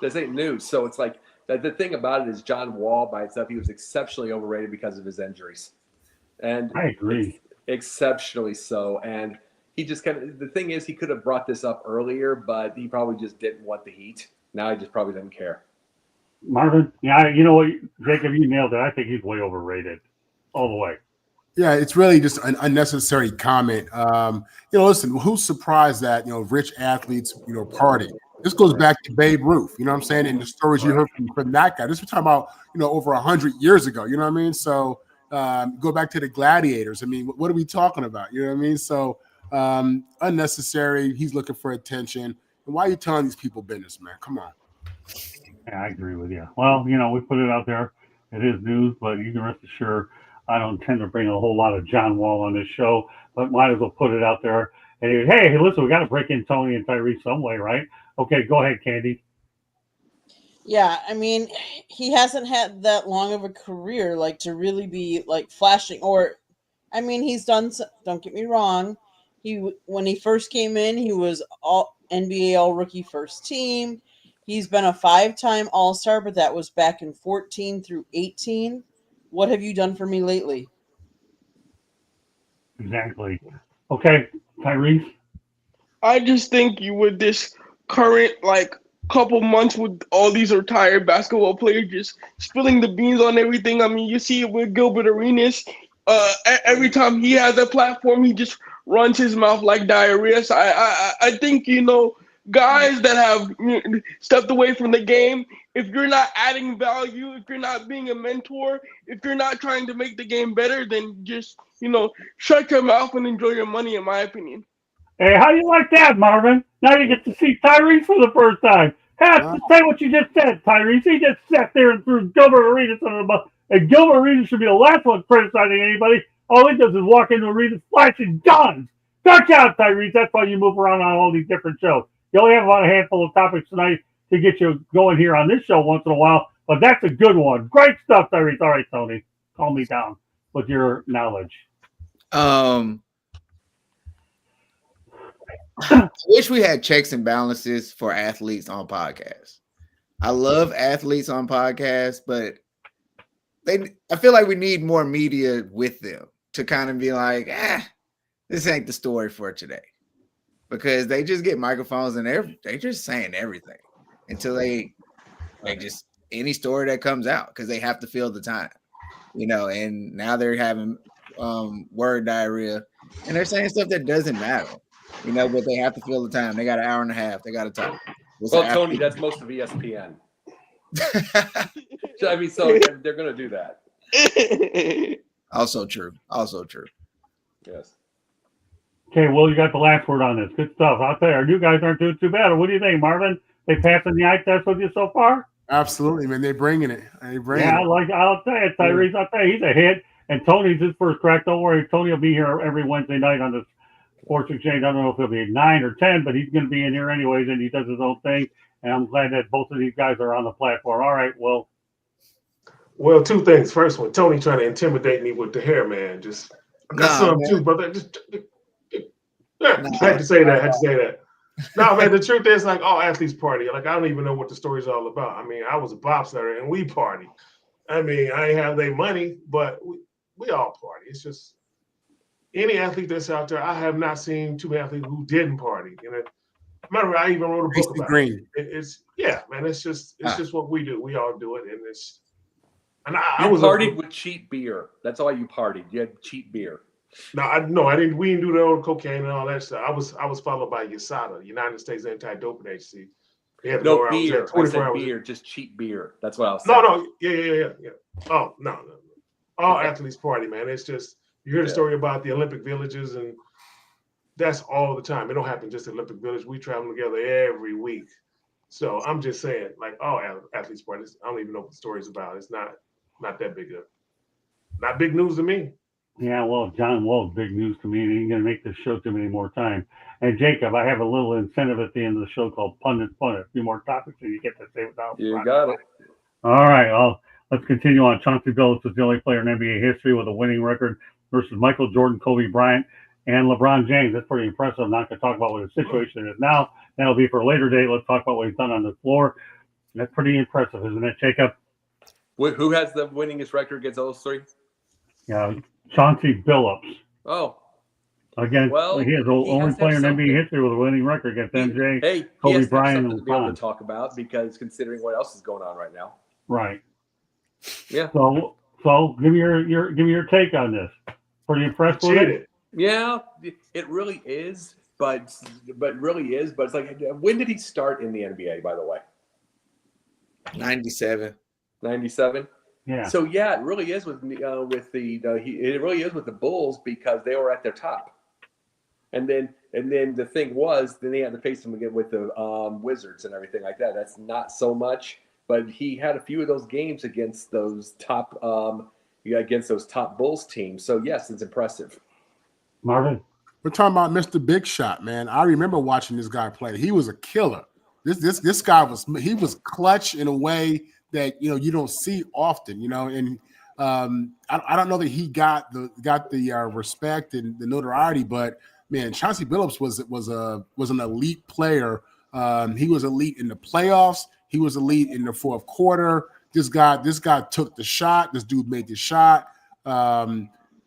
This ain't news. So it's like the thing about it is John Wall by itself, he was exceptionally overrated because of his injuries, and I agree. exceptionally so. And he just kind of, the thing is, he could have brought this up earlier, but he probably just didn't want the heat. Now he just probably doesn't care. Marvin, yeah, you know what, Jacob, you nailed it. I think he's way overrated, all the way. Yeah, it's really just an unnecessary comment. Listen, who's surprised that, rich athletes, party? This goes back to Babe Ruth, you know what I'm saying? And the stories you heard from that guy. This we're talking about, over 100 years ago, you know what I mean? So go back to the gladiators. I mean, what are we talking about? You know what I mean? So unnecessary. He's looking for attention. And why are you telling these people business, man? Come on. Yeah, I agree with you. Well, we put it out there. It is news, but you can rest assured I don't intend to bring a whole lot of John Wall on this show, but might as well put it out there. And hey, listen, we got to break in Tony and Tyrese some way, right? Okay, go ahead, Candy. Yeah, I mean, he hasn't had that long of a career, like, to really be, like, flashing. Or, I mean, he's done, don't get me wrong, when he first came in, he was all NBA All-Rookie First Team. He's been a 5-time All-Star, but that was back in 14 through 18. What have you done for me lately? Exactly. Okay, Tyrese. I just think you with this current couple months with all these retired basketball players just spilling the beans on everything. I mean, you see it with Gilbert Arenas. Every time he has a platform, he just runs his mouth like diarrhea. So I think, guys that have stepped away from the game, if you're not adding value, if you're not being a mentor, if you're not trying to make the game better, then just, shut your mouth and enjoy your money, in my opinion. Hey, how do you like that, Marvin? Now you get to see Tyrese for the first time. Say what you just said, Tyrese. He just sat there and threw Gilbert Arenas under the bus. And Gilbert Arenas should be the last one criticizing anybody. All he does is walk into Arenas flashing guns. Watch out, Tyrese. That's why you move around on all these different shows. You only have about a handful of topics tonight to get you going here on this show once in a while, but that's a good one. Great stuff, Tyrese. All right, Tony, calm me down with your knowledge. I wish we had checks and balances for athletes on podcasts. I love athletes on podcasts, but I feel like we need more media with them to kind of be like, this ain't the story for today. Because they just get microphones and they're just saying everything until they just any story that comes out because they have to fill the time, and now they're having word diarrhea and they're saying stuff that doesn't matter, but they have to fill the time. They got an hour and a half. They got to talk. Well, Tony, that's most of ESPN. So, I mean, so they're going to do that. Also true. Yes. Okay, well, you got the last word on this. Good stuff. I'll tell you, our new guys aren't doing too bad. What do you think, Marvin? They passing the eye test with you so far? Absolutely, man. They're bringing it. I'll tell you, Tyrese, I'll tell you, he's a hit. And Tony's his first crack. Don't worry. Tony will be here every Wednesday night on the Sports Exchange. I don't know if he'll be 9 or 10, but he's going to be in here anyways, and he does his own thing. And I'm glad that both of these guys are on the platform. All right, well. Well, two things. First one, Tony trying to intimidate me with the hair, man. I got some too, brother. I had to say that. No, man, the truth is, all athletes party. I don't even know what the story's all about. I mean, I was a bobsledder and we party. I mean, I ain't have their money, but we all party. It's just any athlete that's out there. I have not seen two athletes who didn't party. Remember, I even wrote a book about it. It's just what we do. We all do it, and it's. And I was partied with cheap beer. That's all you partied. You had cheap beer. No, I didn't. We didn't do the old cocaine and all that stuff. I was followed by USADA, United States Anti-Doping Agency. No beer. I said beer, just cheap beer. That's what I was saying. No, yeah. Oh, no. All athletes party, man. It's just you hear the story about the Olympic villages, and that's all the time. It don't happen just at Olympic Village. We travel together every week. So I'm just saying, all athletes party. I don't even know what the story's about. It's not that big not big news to me. Yeah, well, John Wall's big news to me, and he ain't going to make this show too many more times. And Jacob, I have a little incentive at the end of the show called Pundit Fun. A few more topics, and you get to say without. You got it. All right, well, let's continue on. Chauncey Billups is the only player in NBA history with a winning record versus Michael Jordan, Kobe Bryant, and LeBron James. That's pretty impressive. I'm not going to talk about what his situation is now. That'll be for a later date. Let's talk about what he's done on the floor. That's pretty impressive, isn't it, Jacob? Who has the winningest record against those three? Yeah, Chauncey Billups. Oh, Against Well, he is the he only has to have player in NBA something. history with a winning record against MJ, Hey, he Kobe has to have Bryant, something and to be able LeBron. to talk about because considering what else is going on right now. Right. Yeah. So give me your take on this. Pretty impressed with it. Cheated. Yeah, it really is, but it's like, when did he start in the NBA, by the way? 97. 97. Yeah. So yeah, it really is with it really is with the Bulls because they were at their top, and then the thing was then they had to face them again with the Wizards and everything like that. That's not so much, but he had a few of those games against those top Bulls teams. So yes, it's impressive. Marvin. We're talking about Mr. Big Shot, man. I remember watching this guy play. He was a killer. This guy was clutch in a way that you don't see often, and I don't know that he got the respect and the notoriety, but man, Chauncey Billups was an elite player. He was elite in the playoffs. He was elite in the fourth quarter. This guy took the shot. This dude made the shot.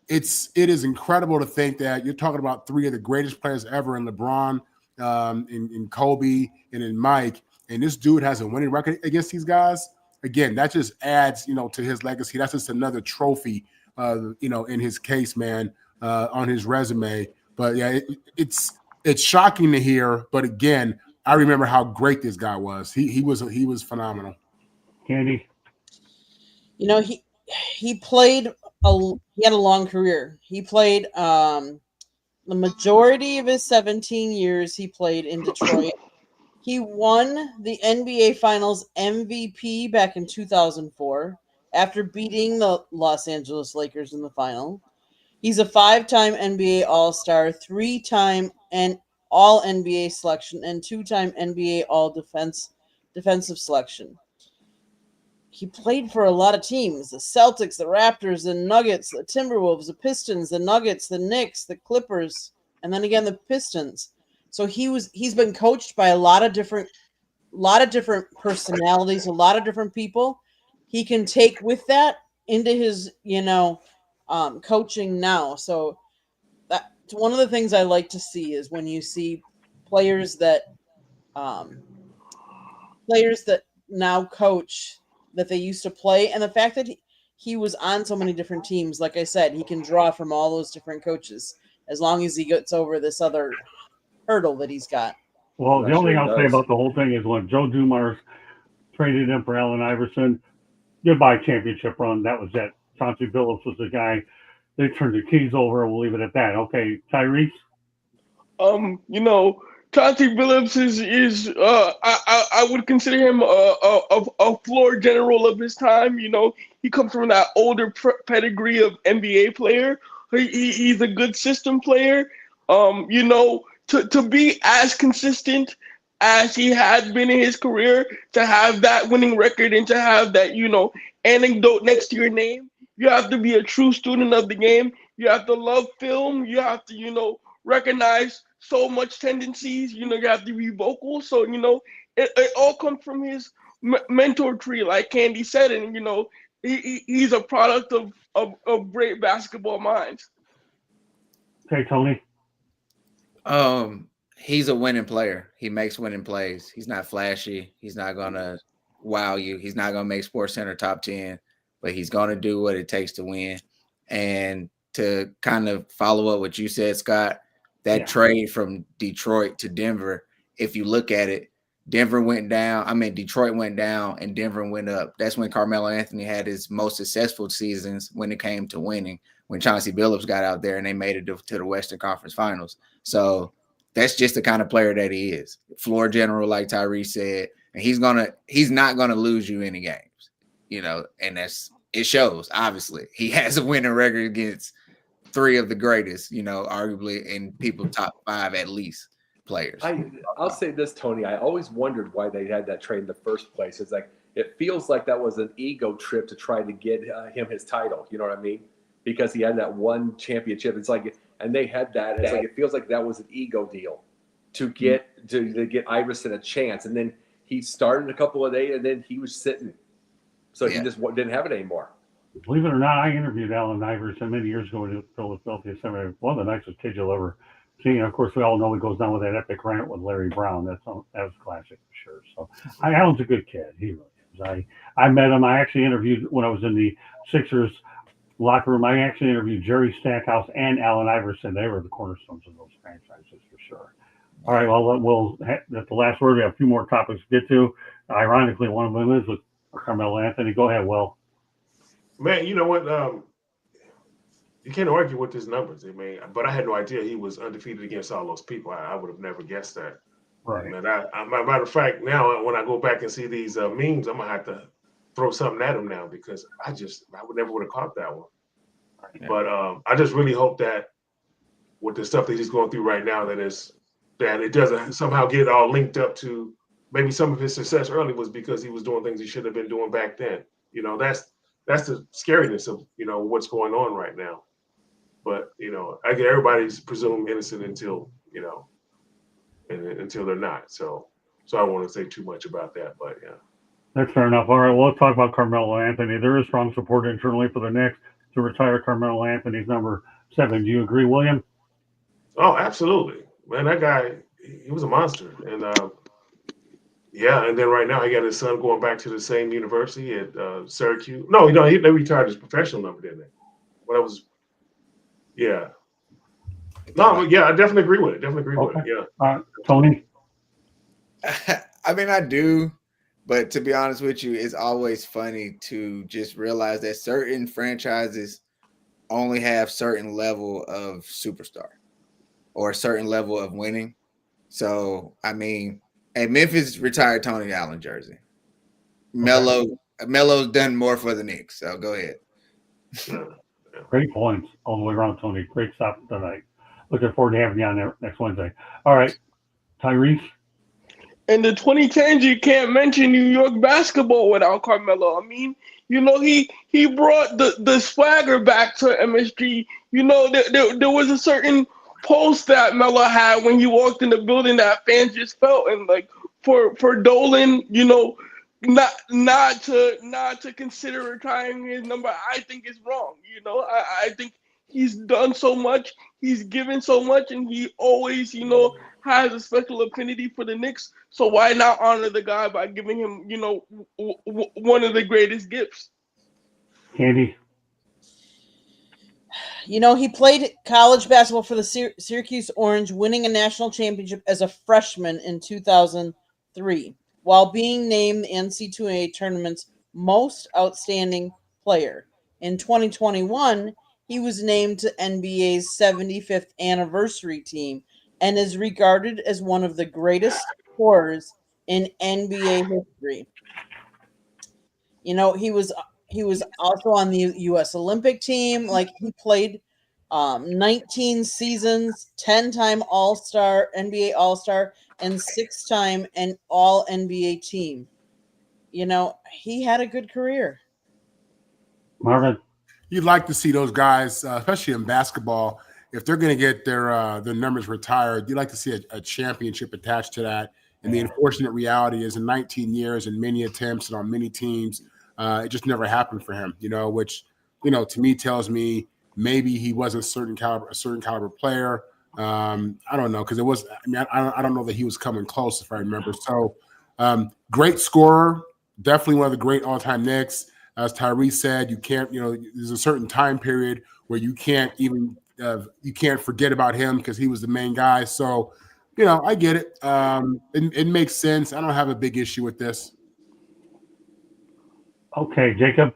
It is incredible to think that you're talking about three of the greatest players ever in LeBron, in Kobe, and in Mike, and this dude has a winning record against these guys. Again, that just adds, to his legacy. That's just another trophy, in his case, man, on his resume. But yeah, it's shocking to hear. But again, I remember how great this guy was. He was phenomenal. Candy. He played he had a long career. He played the majority of his 17 years he played in Detroit. He won the NBA Finals MVP back in 2004 after beating the Los Angeles Lakers in the final. He's a 5-time NBA All-Star, 3-time All-NBA selection, and 2-time NBA All-Defensive selection. He played for a lot of teams: the Celtics, the Raptors, the Nuggets, the Timberwolves, the Pistons, the Nuggets, the Knicks, the Clippers, and then again the Pistons. So he's been coached by a lot of different personalities, a lot of different people. He can take with that into his coaching now. So that's one of the things I like to see is when you see players that now coach that they used to play, and the fact that he was on so many different teams. Like I said, he can draw from all those different coaches as long as he gets over this other hurdle that he's got. Well, the only thing I'll say about the whole thing is when Joe Dumars traded him for Allen Iverson, goodbye championship run. That was it. Chauncey Billups was the guy. They turned the keys over, and we'll leave it at that. Okay, Tyrese? Chauncey Billups is I would consider him a floor general of his time. He comes from that older pedigree of NBA player. He's a good system player. To be as consistent as he had been in his career, to have that winning record and to have that, anecdote next to your name, you have to be a true student of the game. You have to love film. You have to, recognize so much tendencies. You have to be vocal. So, it all comes from his mentor tree, like Candy said, and, he's a product of great basketball minds. Okay, Tony. He's a winning player. He makes winning plays. He's not flashy. He's not gonna wow you. He's not gonna make SportsCenter top 10, but he's gonna do what it takes to win. And to kind of follow up what you said, Scott, that trade from Detroit to Denver, if you look at it, Detroit went down and Denver went up. That's when Carmelo Anthony had his most successful seasons when it came to winning, when Chauncey Billups got out there and they made it to the Western Conference Finals. So that's just the kind of player that he is. Floor general, like Tyrese said, and he's not gonna lose you any games, and it shows. Obviously, he has a winning record against three of the greatest, arguably in people's top 5 at least players. I'll say this, Tony. I always wondered why they had that trade in the first place. It's like it feels like that was an ego trip to try to get him his title. You know what I mean? Because he had that one championship. It's like, and they had that. It's like it feels like that was an ego deal to get Iverson a chance. And then he started a couple of days, and then he was sitting, so he just didn't have it anymore. Believe it or not, I interviewed Allen Iverson many years ago in Philadelphia Seminary. One of the nicest kids you'll ever see. And of course, we all know he goes down with that epic rant with Larry Brown. That was classic for sure. So, Allen's a good kid. He really is. I met him. I actually interviewed when I was in the Sixers locker room. I actually interviewed Jerry Stackhouse and Allen Iverson. They were the cornerstones of those franchises for sure. All right, well, that's the last word. We have a few more topics to get to. Ironically, one of them is with Carmelo Anthony. Go ahead, Will. Man, you know what? You can't argue with his numbers. I mean, but I had no idea he was undefeated against all those people. I would have never guessed that. Right. Man, matter of fact, now when I go back and see these memes, I'm gonna have to throw something at him now because I would have caught that one. Yeah. But I just really hope that with the stuff that he's going through right now, that it doesn't somehow get all linked up to maybe some of his success early was because he was doing things he should have been doing back then. You know, that's the scariness of, you know, what's going on right now. But, you know, I get everybody's presumed innocent until, you know, until they're not. So I don't want to say too much about that, but yeah. That's fair enough. All right, well, let's talk about Carmelo Anthony. There is strong support internally for the Knicks to retire Carmelo Anthony's number 7. Do you agree, William? Oh, absolutely. Man, that guy, he was a monster. And yeah, and then right now he got his son going back to the same university at Syracuse. No, they retired his professional number, didn't they? Well, that was, yeah. No, but yeah, I definitely agree with it. Yeah. Tony? I mean, I do, but to be honest with you, it's always funny to just realize that certain franchises only have certain level of superstar or a certain level of winning. So, I mean, hey, Memphis retired Tony Allen jersey. Melo's done more for the Knicks, so go ahead. Great points all the way around, Tony. Great stop tonight. Looking forward to having you on there next Wednesday. All right, Tyrese. In the 2010s, you can't mention New York basketball without Carmelo. I mean, you know, he brought the swagger back to MSG. You know, there was a certain pulse that Melo had when he walked in the building that fans just felt. And like for Dolan, you know, not to consider retiring his number, I think is wrong. You know, I think he's done so much, he's given so much, and he always, you know, has a special affinity for the Knicks. So why not honor the guy by giving him, you know, one of the greatest gifts? Candy. You know, he played college basketball for the Syracuse Orange, winning a national championship as a freshman in 2003, while being named the NCAA tournament's most outstanding player. In 2021, he was named to NBA's 75th anniversary team and is regarded as one of the greatest scorers in NBA history. You know, he was also on the U.S. Olympic team. Like, he played 19 seasons, 10-time All-Star, NBA All-Star, and 6-time and All-NBA team. You know, he had a good career. Marvin. You'd like to see those guys, especially in basketball, if they're going to get their numbers retired, you'd like to see a championship attached to that. And the unfortunate reality is in 19 years and many attempts and on many teams, it just never happened for him, you know, which, you know, to me tells me maybe he wasn't a certain caliber player. I don't know, because I don't know that he was coming close, if I remember. So great scorer, definitely one of the great all-time Knicks. As Tyrese said, you can't, you know, there's a certain time period where you can't even you can't forget about him because he was the main guy. So, you know, I get it. It makes sense. I don't have a big issue with this. Okay, Jacob.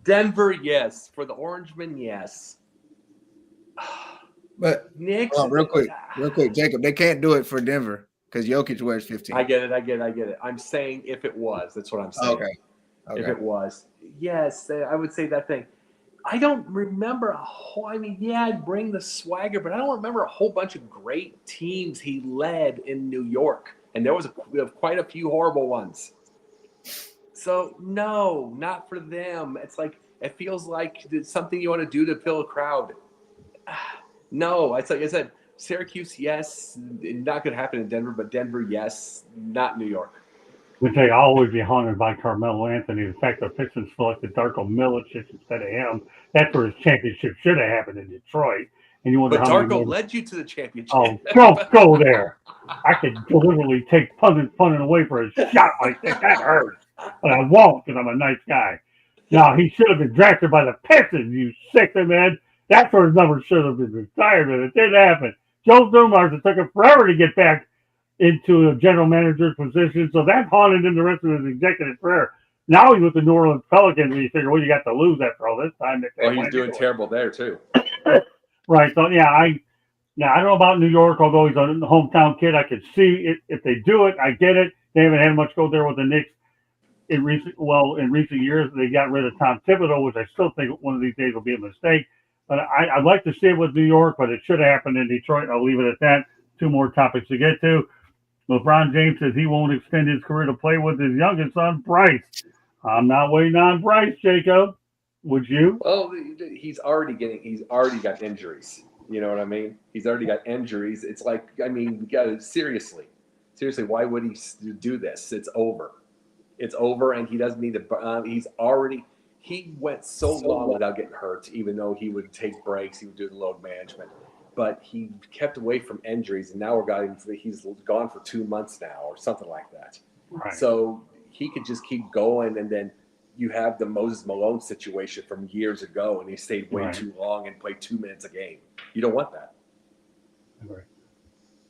Denver, yes. For the Orangemen, yes. But Knicks. real quick, Jacob, they can't do it for Denver because Jokic wears 15. I get it. I'm saying if it was, that's what I'm saying. Okay. If it was, yes, I would say that thing. I don't remember a whole. I mean, yeah, I'd bring the swagger, but I don't remember a whole bunch of great teams he led in New York, and there was quite a few horrible ones. So no, not for them. It's like it feels like it's something you want to do to fill a crowd. No, it's like I said, Syracuse, yes, not going to happen in Denver, but Denver, yes, not New York. Which they always be haunted by Carmelo Anthony. The fact the Pistons selected Darko Milicic instead of him, that's where his championship should have happened in Detroit. And you wonder But how many Darko more. led you to the championship. Oh, go there. I could literally take punting away for a shot like that. That hurts. But I won't because I'm a nice guy. No, he should have been drafted by the Pistons, you sick man. That's where his number should have been retired, and it didn't happen. Joe Dumars, it took him forever to get back into a general manager's position, so that haunted him the rest of his executive career. Now he's with the New Orleans Pelicans, and you figure, well, you got to lose after all this time. Oh, he's doing terrible there too. Right. So I don't know about New York, although he's a hometown kid. I could see it if they do it. I get it. They haven't had much go there with the Knicks in recent years. They got rid of Tom Thibodeau, which I still think one of these days will be a mistake. But I'd like to see it with New York, but it should have happened in Detroit. I'll leave it at that. Two more topics to get to. LeBron James says he won't extend his career to play with his youngest son, Bryce. I'm not waiting on Bryce, Jacob. Would you? Well, he's already got injuries. You know what I mean? He's already got injuries. It's like, I mean, we got to seriously, why would he do this? It's over. It's over, and he doesn't need to. He went so long without getting hurt, even though he would take breaks, he would do the load management. But he kept away from injuries, and now he's gone for 2 months now or something like that. Right. So he could just keep going, and then you have the Moses Malone situation from years ago, and he stayed way too long and played 2 minutes a game. You don't want that.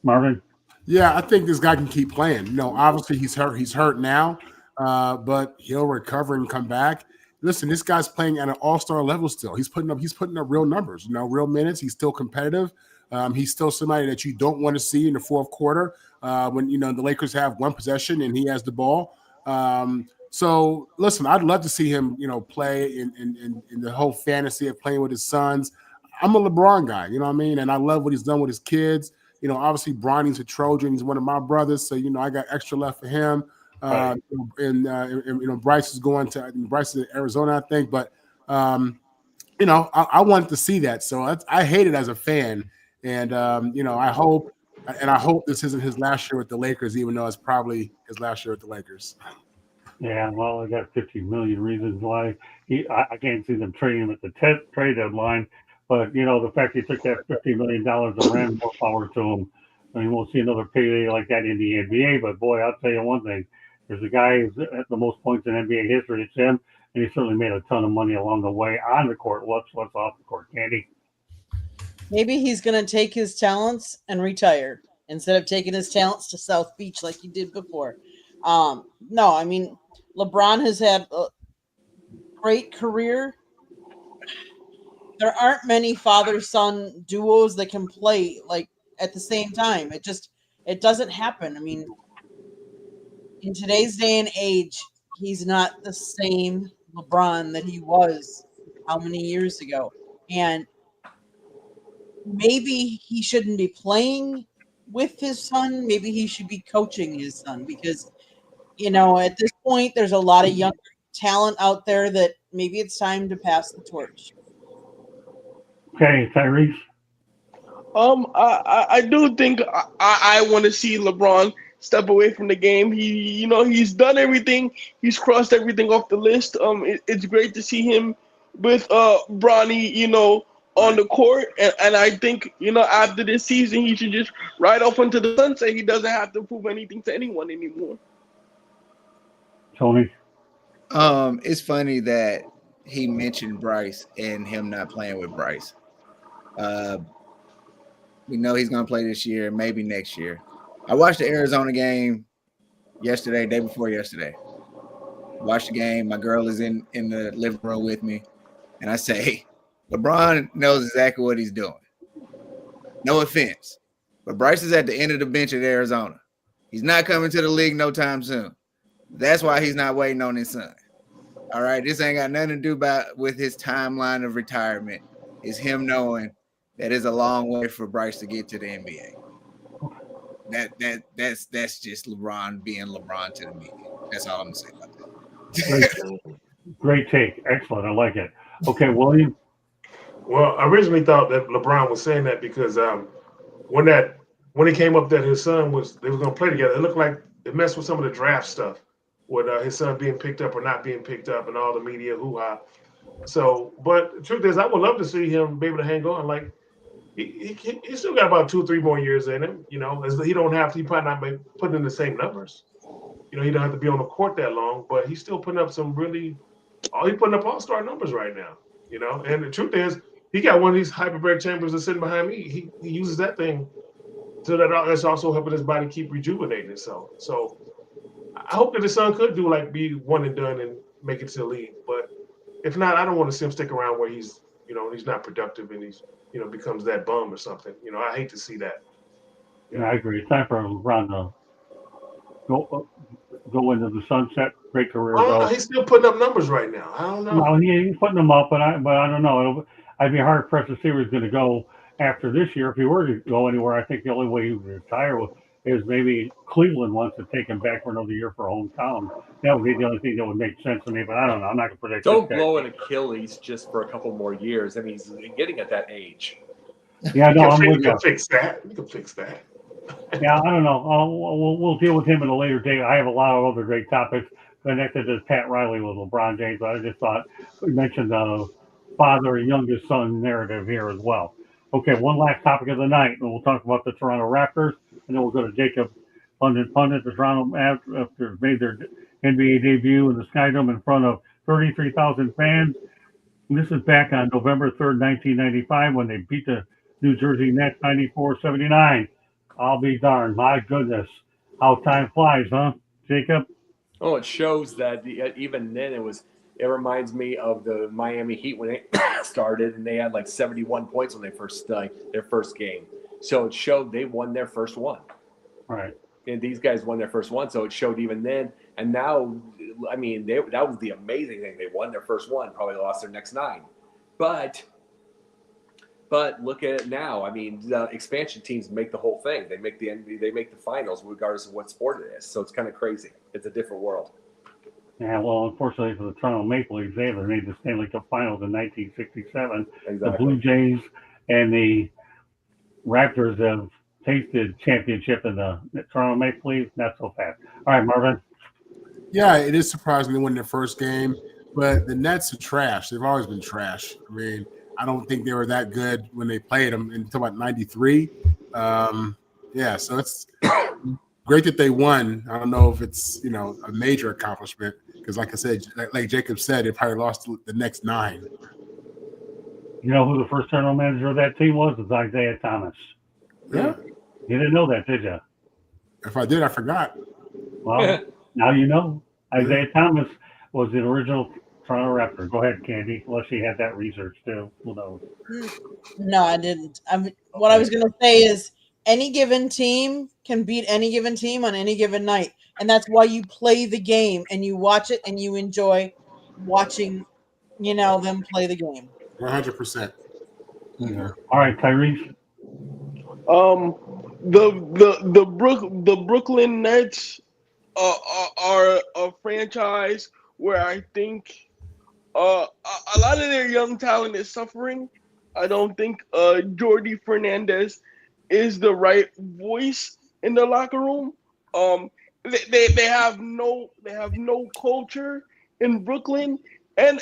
Marvin? Yeah, I think this guy can keep playing. You know, obviously he's hurt. He's hurt now, but he'll recover and come back. Listen, this guy's playing at an all-star level still. He's putting up real numbers, real minutes. He's still competitive. He's still somebody that you don't want to see in the fourth quarter when, the Lakers have one possession and he has the ball. So, listen, I'd love to see him, play in the whole fantasy of playing with his sons. I'm a LeBron guy, you know what I mean? And I love what he's done with his kids. Obviously, Bronny's a Trojan. He's one of my brothers. So, I got extra love for him. Bryce is Bryce is in Arizona, I think. But, I wanted to see that. So I hate it as a fan. And, I hope this isn't his last year with the Lakers, even though it's probably his last year with the Lakers. Yeah, well, I got 50 million reasons why. I can't see them trading him at the trade deadline. But, the fact he took that $50 million and ran, more power to him. I mean, we'll see another payday like that in the NBA. But, boy, I'll tell you one thing. There's a guy who's at the most points in NBA history. It's him. And he certainly made a ton of money along the way on the court. What's off the court, Candy? Maybe he's going to take his talents and retire instead of taking his talents to South Beach like he did before. No, I mean, LeBron has had a great career. There aren't many father-son duos that can play like at the same time. It doesn't happen. I mean, in today's day and age, he's not the same LeBron that he was how many years ago. And maybe he shouldn't be playing with his son. Maybe he should be coaching his son because, at this point, there's a lot of young talent out there that maybe it's time to pass the torch. Okay, Tyrese. I do think I want to see LeBron step away from the game. He's done everything. He's crossed everything off the list. It's great to see him with Bronny, on the court. And I think, after this season, he should just ride off into the sunset. He doesn't have to prove anything to anyone anymore. Tony. It's funny that he mentioned Bryce and him not playing with Bryce. We know he's going to play this year, maybe next year. I watched the Arizona game day before yesterday. Watched the game. My girl is in the living room with me. And I say, LeBron knows exactly what he's doing. No offense. But Bryce is at the end of the bench at Arizona. He's not coming to the league no time soon. That's why he's not waiting on his son. All right, this ain't got nothing to do with his timeline of retirement. It's him knowing that it's a long way for Bryce to get to the NBA. That's just LeBron being LeBron to the media. That's all I'm gonna say about that. Great take. Excellent. I like it. Okay, William. Well, I originally thought that LeBron was saying that because when he came up that his son they were going to play together, it looked like it messed with some of the draft stuff with his son being picked up or not being picked up and all the media hoo-ha. So, but the truth is, I would love to see him be able to hang on. Like, he still got about 2 or 3 more years in him, you know. As he don't have to, he probably not be putting in the same numbers. You know, he don't have to be on the court that long, but he's still putting up some really, he's putting up all-star numbers right now, you know. And the truth is, he got one of these hyperbaric chambers that's sitting behind me. He uses that thing so that's also helping his body keep rejuvenating. So I hope that his son could be one and done and make it to the league. But if not, I don't want to see him stick around where he's not productive and he's, becomes that bum or something. You know, I hate to see that. Yeah, I agree. It's time for LeBron to go into the sunset. Great career, though. He's still putting up numbers right now. I don't know. No, he's putting them up, but I don't know. I'd be hard pressed to see where he's going to go after this year. If he were to go anywhere, I think the only way he would retire is maybe Cleveland wants to take him back for another year for hometown. That would be the only thing that would make sense to me, but I don't know. I'm not going to predict. Don't blow an Achilles just for a couple more years. I mean, he's getting at that age. Yeah, no, I'm with you. Can fix that. You can fix that. Yeah, I don't know. We'll deal with him at a later date. I have a lot of other great topics connected to Pat Riley with LeBron James, but I just thought we mentioned the father and youngest son narrative here as well. Okay, one last topic of the night, and we'll talk about the Toronto Raptors, and then we'll go to Jacob Pundit. The Toronto Raptors made their NBA debut in the Skydome in front of 33,000 fans. And this is back on November 3rd, 1995, when they beat the New Jersey Nets 94-79. I'll be darned. My goodness. How time flies, huh, Jacob? Oh, it shows that even then it reminds me of the Miami Heat when they started and they had like 71 points when they first their first game. So it showed they won their first one. Right. And these guys won their first one, so it showed even then. And now, I mean, that was the amazing thing. They won their first one, probably lost their next 9. But look at it now. I mean, the expansion teams make the whole thing. They make the NBA, they make the finals, regardless of what sport it is. So it's kind of crazy. It's a different world. Yeah, well, unfortunately for the Toronto Maple Leafs, they made the Stanley Cup Finals in 1967. Exactly. The Blue Jays and the Raptors have tasted championship in the Toronto Maple Leafs. Not so fast. All right, Marvin. Yeah, it is surprising they won their first game, but the Nets are trash. They've always been trash. I mean, I don't think they were that good when they played them until about 93. Yeah, so it's great that they won. I don't know if it's, a major accomplishment because, like I said, like Jacob said, they probably lost the next 9. You know who the first general manager of that team was? It's Isaiah Thomas. Yeah. You didn't know that, did you? If I did, I forgot. Well, now you know. Isaiah Thomas was the original Toronto Raptor. Go ahead, Candy, unless she had that research too. Who knows? No, I didn't. What I was going to say is any given team can beat any given team on any given night. And that's why you play the game and you watch it and you enjoy watching, them play the game. 100%. Yeah. All right, Tyrese. The Brooklyn Nets are a franchise where I think a lot of their young talent is suffering. I don't think Jordi Fernandez is the right voice in the locker room. They have no culture in Brooklyn, and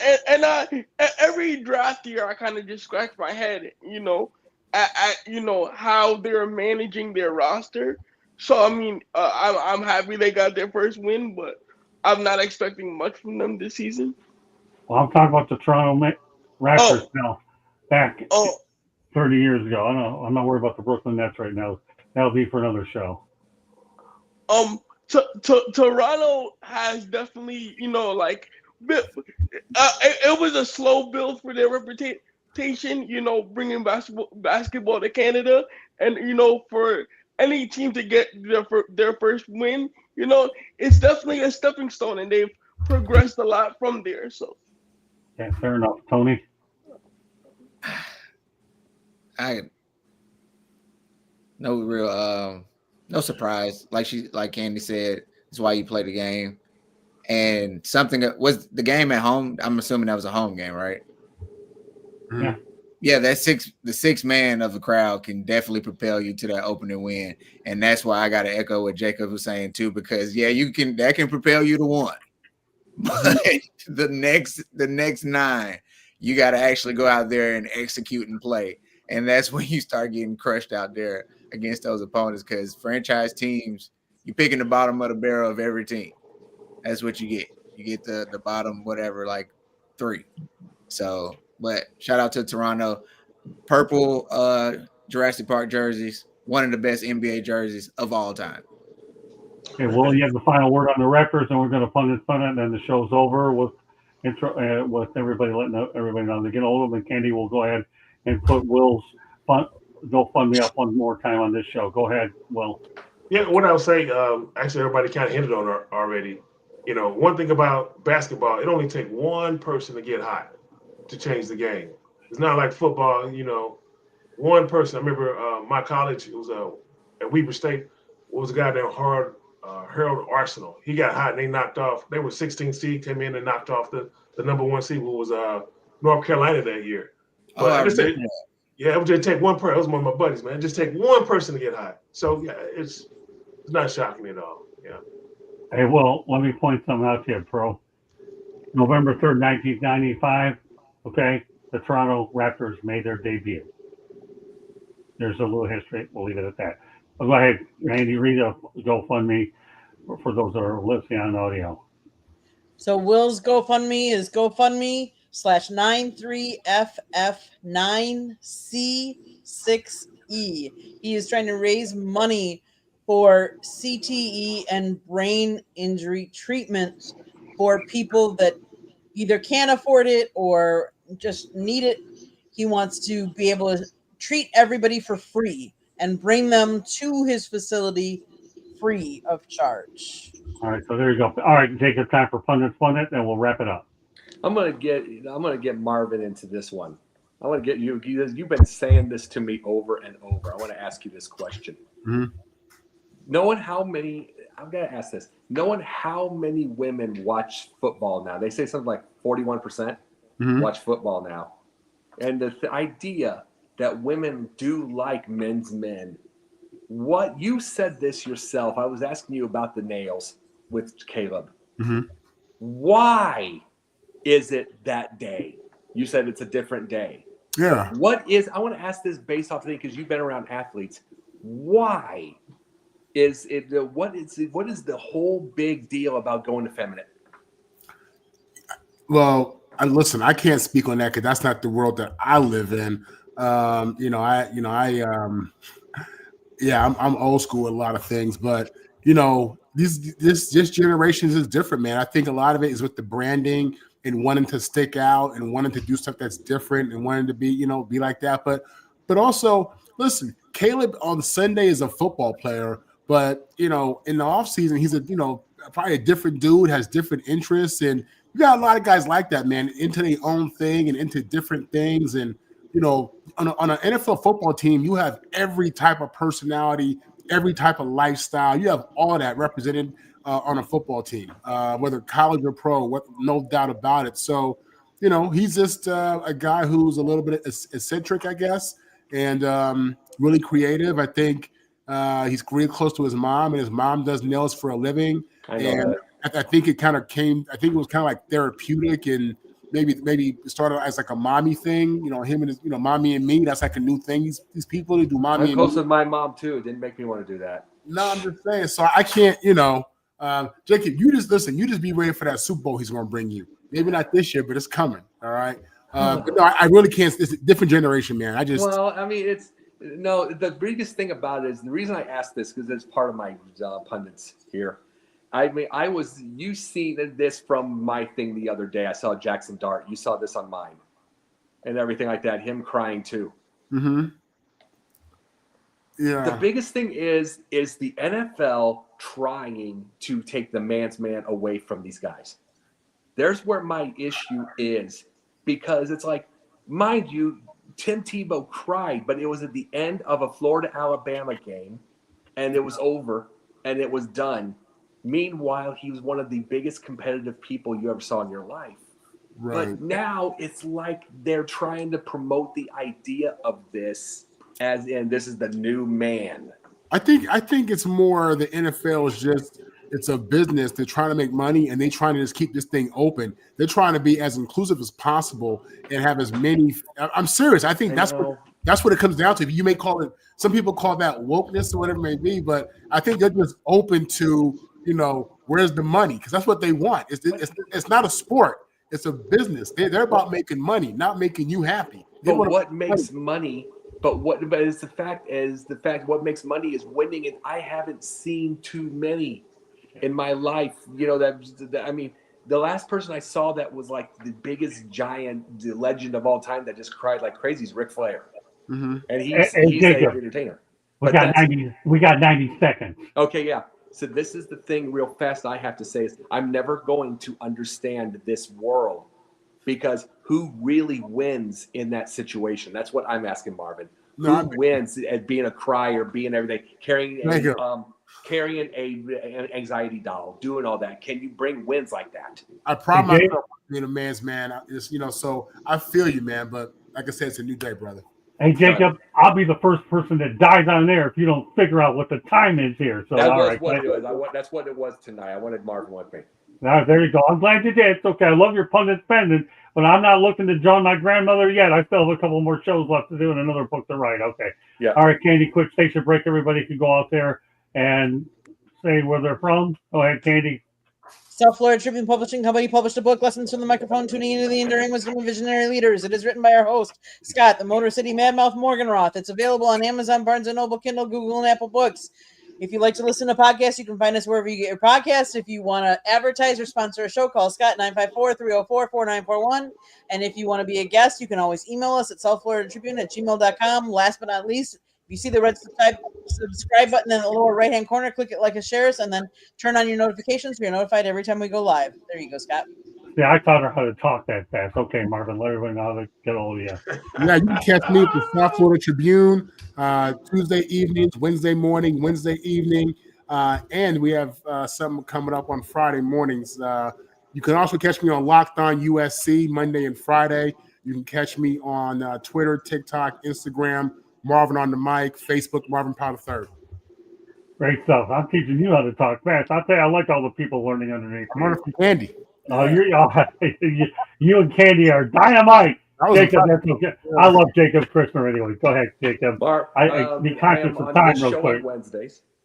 every draft year I kind of just scratch my head, at how they're managing their roster. So I mean, I'm happy they got their first win, but I'm not expecting much from them this season. Well, I'm talking about the Toronto Raptors now. Back 30 years ago. I'm not worried about the Brooklyn Nets right now. That'll be for another show. Toronto has definitely, it was a slow build for their reputation, bringing basketball to Canada, and for any team to get their first win, it's definitely a stepping stone, and they've progressed a lot from there. So, yeah, fair enough, Tony. No surprise. Like Candy said, it's why you play the game. And something that was the game at home. I'm assuming that was a home game, right? Yeah. Yeah, the sixth man of the crowd can definitely propel you to that opening win. And that's why I got to echo what Jacob was saying too, because that can propel you to one. But the next 9, you got to actually go out there and execute and play. And that's when you start getting crushed out there against those opponents, because franchise teams, you're picking the bottom of the barrel of every team. That's what you get. You get the bottom, whatever, like 3. So, but shout out to Toronto. Purple Jurassic Park jerseys, one of the best NBA jerseys of all time. Okay, well, you have the final word on the records, and we're going to fund it, and then the show's over with intro with everybody letting everybody know to get hold of them. And Candy will go ahead and put Will's GoFundMe up one more time on this show. Go ahead, Will. Yeah, what I would say, actually, everybody kind of hinted on it already. You know, one thing about basketball, it only takes one person to get hot to change the game. It's not like football, you know, one person. I remember my college, it was at Weber State, was a guy named Harold Arsenal. He got hot and they knocked off. They were 16 seed, came in and knocked off the number 1 seed, who was North Carolina that year. But it would just take one person. That was one of my buddies, man. Just take one person to get hot. So yeah, it's not shocking at all. Yeah. Hey, well, let me point something out to you, Pro. November 3rd, 1995, okay, the Toronto Raptors made their debut. There's a little history. We'll leave it at that. But go ahead, Randy, read a GoFundMe for those that are listening on audio. So Will's GoFundMe is GoFundMe/93FF9C6E. He is trying to raise money for CTE and brain injury treatment for people that either can't afford it or just need it. He wants to be able to treat everybody for free and bring them to his facility free of charge. All right, so there you go. All right, take your time for fun it, and we'll wrap it up. I'm gonna get Marvin into this one. I want to get you. You've been saying this to me over and over. I want to ask you this question. Mm-hmm. Knowing how many, I'm gonna ask this. Knowing how many women watch football now, they say something like 41% watch football now, and the idea that women do like men's men. What you said this yourself. I was asking you about the nails with Caleb. Mm-hmm. Why is it that day? You said it's a different day. Yeah. I want to ask this based off of the thing, because you've been around athletes. Why is it? What is the whole big deal about going effeminate? Well, listen, I can't speak on that because that's not the world that I live in. I'm old school with a lot of things, but this generation is different, man. I think a lot of it is with the branding and wanting to stick out and wanting to do stuff that's different and wanting to be like that. But also, listen, Caleb on Sunday is a football player, but in the off season, he's probably a different dude, has different interests, and you got a lot of guys like that, man, into their own thing and into different things. And on an NFL football team, you have every type of personality, every type of lifestyle. You have all that represented on a football team, whether college or pro, no doubt about it. So, he's just a guy who's a little bit eccentric, I guess, and really creative. I think he's really close to his mom, and his mom does nails for a living. I think it kind of came. I think it was kind of like therapeutic, and maybe started as like a mommy thing. Him and his, mommy and me. That's like a new thing. These people who do mommy. I'm close with my mom too. It didn't make me want to do that. No, I'm just saying. So I can't. Jacob, you just listen. You just be ready for that Super Bowl he's going to bring you. Maybe not this year, but it's coming. All right. But no, I really can't. It's a different generation, man. The biggest thing about it is the reason I asked this, because it's part of my pundits here. You seen this from my thing the other day. I saw Jackson Dart. You saw this on mine and everything like that. Him crying too. Mm-hmm. Yeah. The biggest thing is the NFL trying to take the man's man away from these guys. There's where my issue is, because it's like, mind you, Tim Tebow cried, but it was at the end of a Florida-Alabama game, and it was over, and it was done. Meanwhile, he was one of the biggest competitive people you ever saw in your life. Right. But now it's like they're trying to promote the idea of this as in this is the new man. I think it's more the NFL is just it's a business. They're trying to make money and they're trying to just keep this thing open. They're trying to be as inclusive as possible and have as many. I'm serious. I think that's what it comes down to. You may call it. Some people call that wokeness or whatever it may be, but I think they're just open to where's the money, because that's what they want. It's not a sport. It's a business. They're about making money, not making you happy. But what makes money? But is the fact what makes money is winning, and I haven't seen too many in my life. I mean, the last person I saw that was like the biggest giant, the legend of all time that just cried like crazy is Ric Flair, and he's an entertainer. We got 90 seconds. Okay, yeah. So this is the thing, real fast. I have to say is I'm never going to understand this world. Because who really wins in that situation? That's what I'm asking, Marvin. Who wins at being a crier, being everything, carrying an anxiety doll, doing all that? Can you bring wins like that? I pride myself on being a man's man. So I feel you, man. But like I said, it's a new day, brother. Hey, Jacob, I'll be the first person that dies on there if you don't figure out what the time is here. So that's what it was tonight. I wanted Marvin with me. Now, there you go. I'm glad you did. It's okay. I love your pundit spending, but I'm not looking to join my grandmother yet. I still have a couple more shows left to do and another book to write. Okay. Yeah. All right, Candy, quick station break. Everybody can go out there and say where they're from. Go ahead, Candy. South Florida Tribune Publishing Company published a book, Lessons from the Microphone, Tuning into the Enduring Wisdom of Visionary Leaders. It is written by our host, Scott, the Motor City Madmouth Morganroth. It's available on Amazon, Barnes & Noble, Kindle, Google, and Apple Books. If you like to listen to podcasts, you can find us wherever you get your podcasts. If you want to advertise or sponsor a show, call Scott 954-304-4941. And if you want to be a guest, you can always email us at southfloridatribune@gmail.com. Last but not least, if you see the red subscribe button in the lower right-hand corner, click it like a shares, and then turn on your notifications so you're notified every time we go live. There you go, Scott. Yeah, I taught her how to talk that fast. Okay, Marvin, let everybody know how to get all of you. Yeah, you can catch me at the South Florida Tribune Tuesday evenings, Wednesday morning, Wednesday evening, and we have something coming up on Friday mornings. You can also catch me on Locked On USC Monday and Friday. You can catch me on Twitter, TikTok, Instagram, Marvin on the mic, Facebook, Marvin Powell III. Great stuff. I'm teaching you how to talk fast. I'll tell you, I like all the people learning underneath. I'm learning from Candy. Oh, you and Candy are dynamite. Jacob, that's okay. I love Jacob Christner anyway. Go ahead, Jacob. Be conscious of time real quick.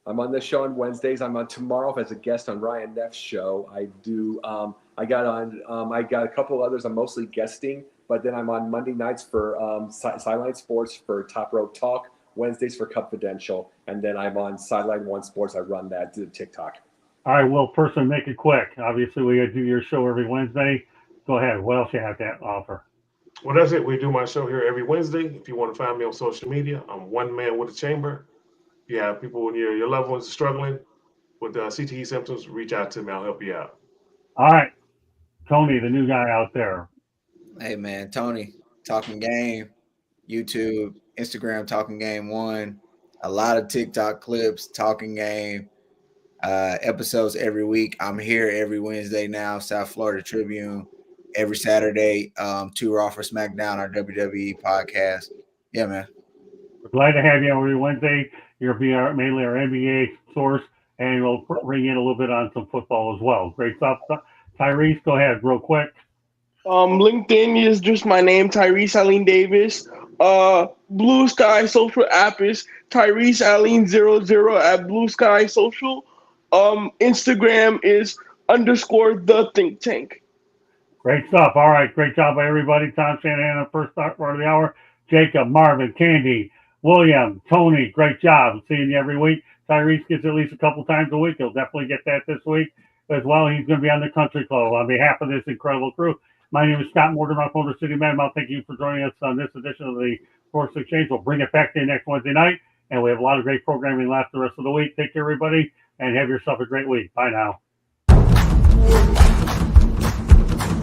I'm on this show on Wednesdays. I'm on tomorrow as a guest on Ryan Neff's show. I do. I got a couple others. I'm mostly guesting, but then I'm on Monday nights for Sideline Sports for Top Rope Talk. Wednesdays for Confidential, and then I'm on Sideline One Sports. I run that to TikTok. All right, well, person, make it quick. Obviously, we do your show every Wednesday. Go ahead. What else you have to offer? Well, that's it. We do my show here every Wednesday. If you want to find me on social media, I'm One Man with a Chamber. If you have people when your loved ones are struggling with CTE symptoms, reach out to me. I'll help you out. All right, Tony, the new guy out there. Hey, man, Tony, Talking Game, YouTube, Instagram, Talking Game 1, a lot of TikTok clips, Talking Game, episodes every week. I'm here every Wednesday now, South Florida Tribune, every Saturday, 2 Raw for SmackDown, our WWE podcast. Yeah, man. We're glad to have you every Wednesday. You'll be mainly our NBA source, and we'll bring in a little bit on some football as well. Great stuff. Tyrese, go ahead real quick. LinkedIn is just my name, Tyrese Allen Davis. Blue Sky social app is Tyrese Allen 00 at Blue Sky Social. Instagram is _ the think tank. Great stuff. All right. Great job by everybody. Tom Shanahan, the first part of the hour. Jacob, Marvin, Candy, William, Tony, great job. Seeing you every week. Tyrese gets at least a couple times a week. He'll definitely get that this week as well. He's going to be on the Country Club. On behalf of this incredible crew, my name is Scott Morganroth, Motor City Madmouth. Thank you for joining us on this edition of the Sports Exchange. We'll bring it back to you next Wednesday night, and we have a lot of great programming left the rest of the week. Take care, everybody, and have yourself a great week. Bye now.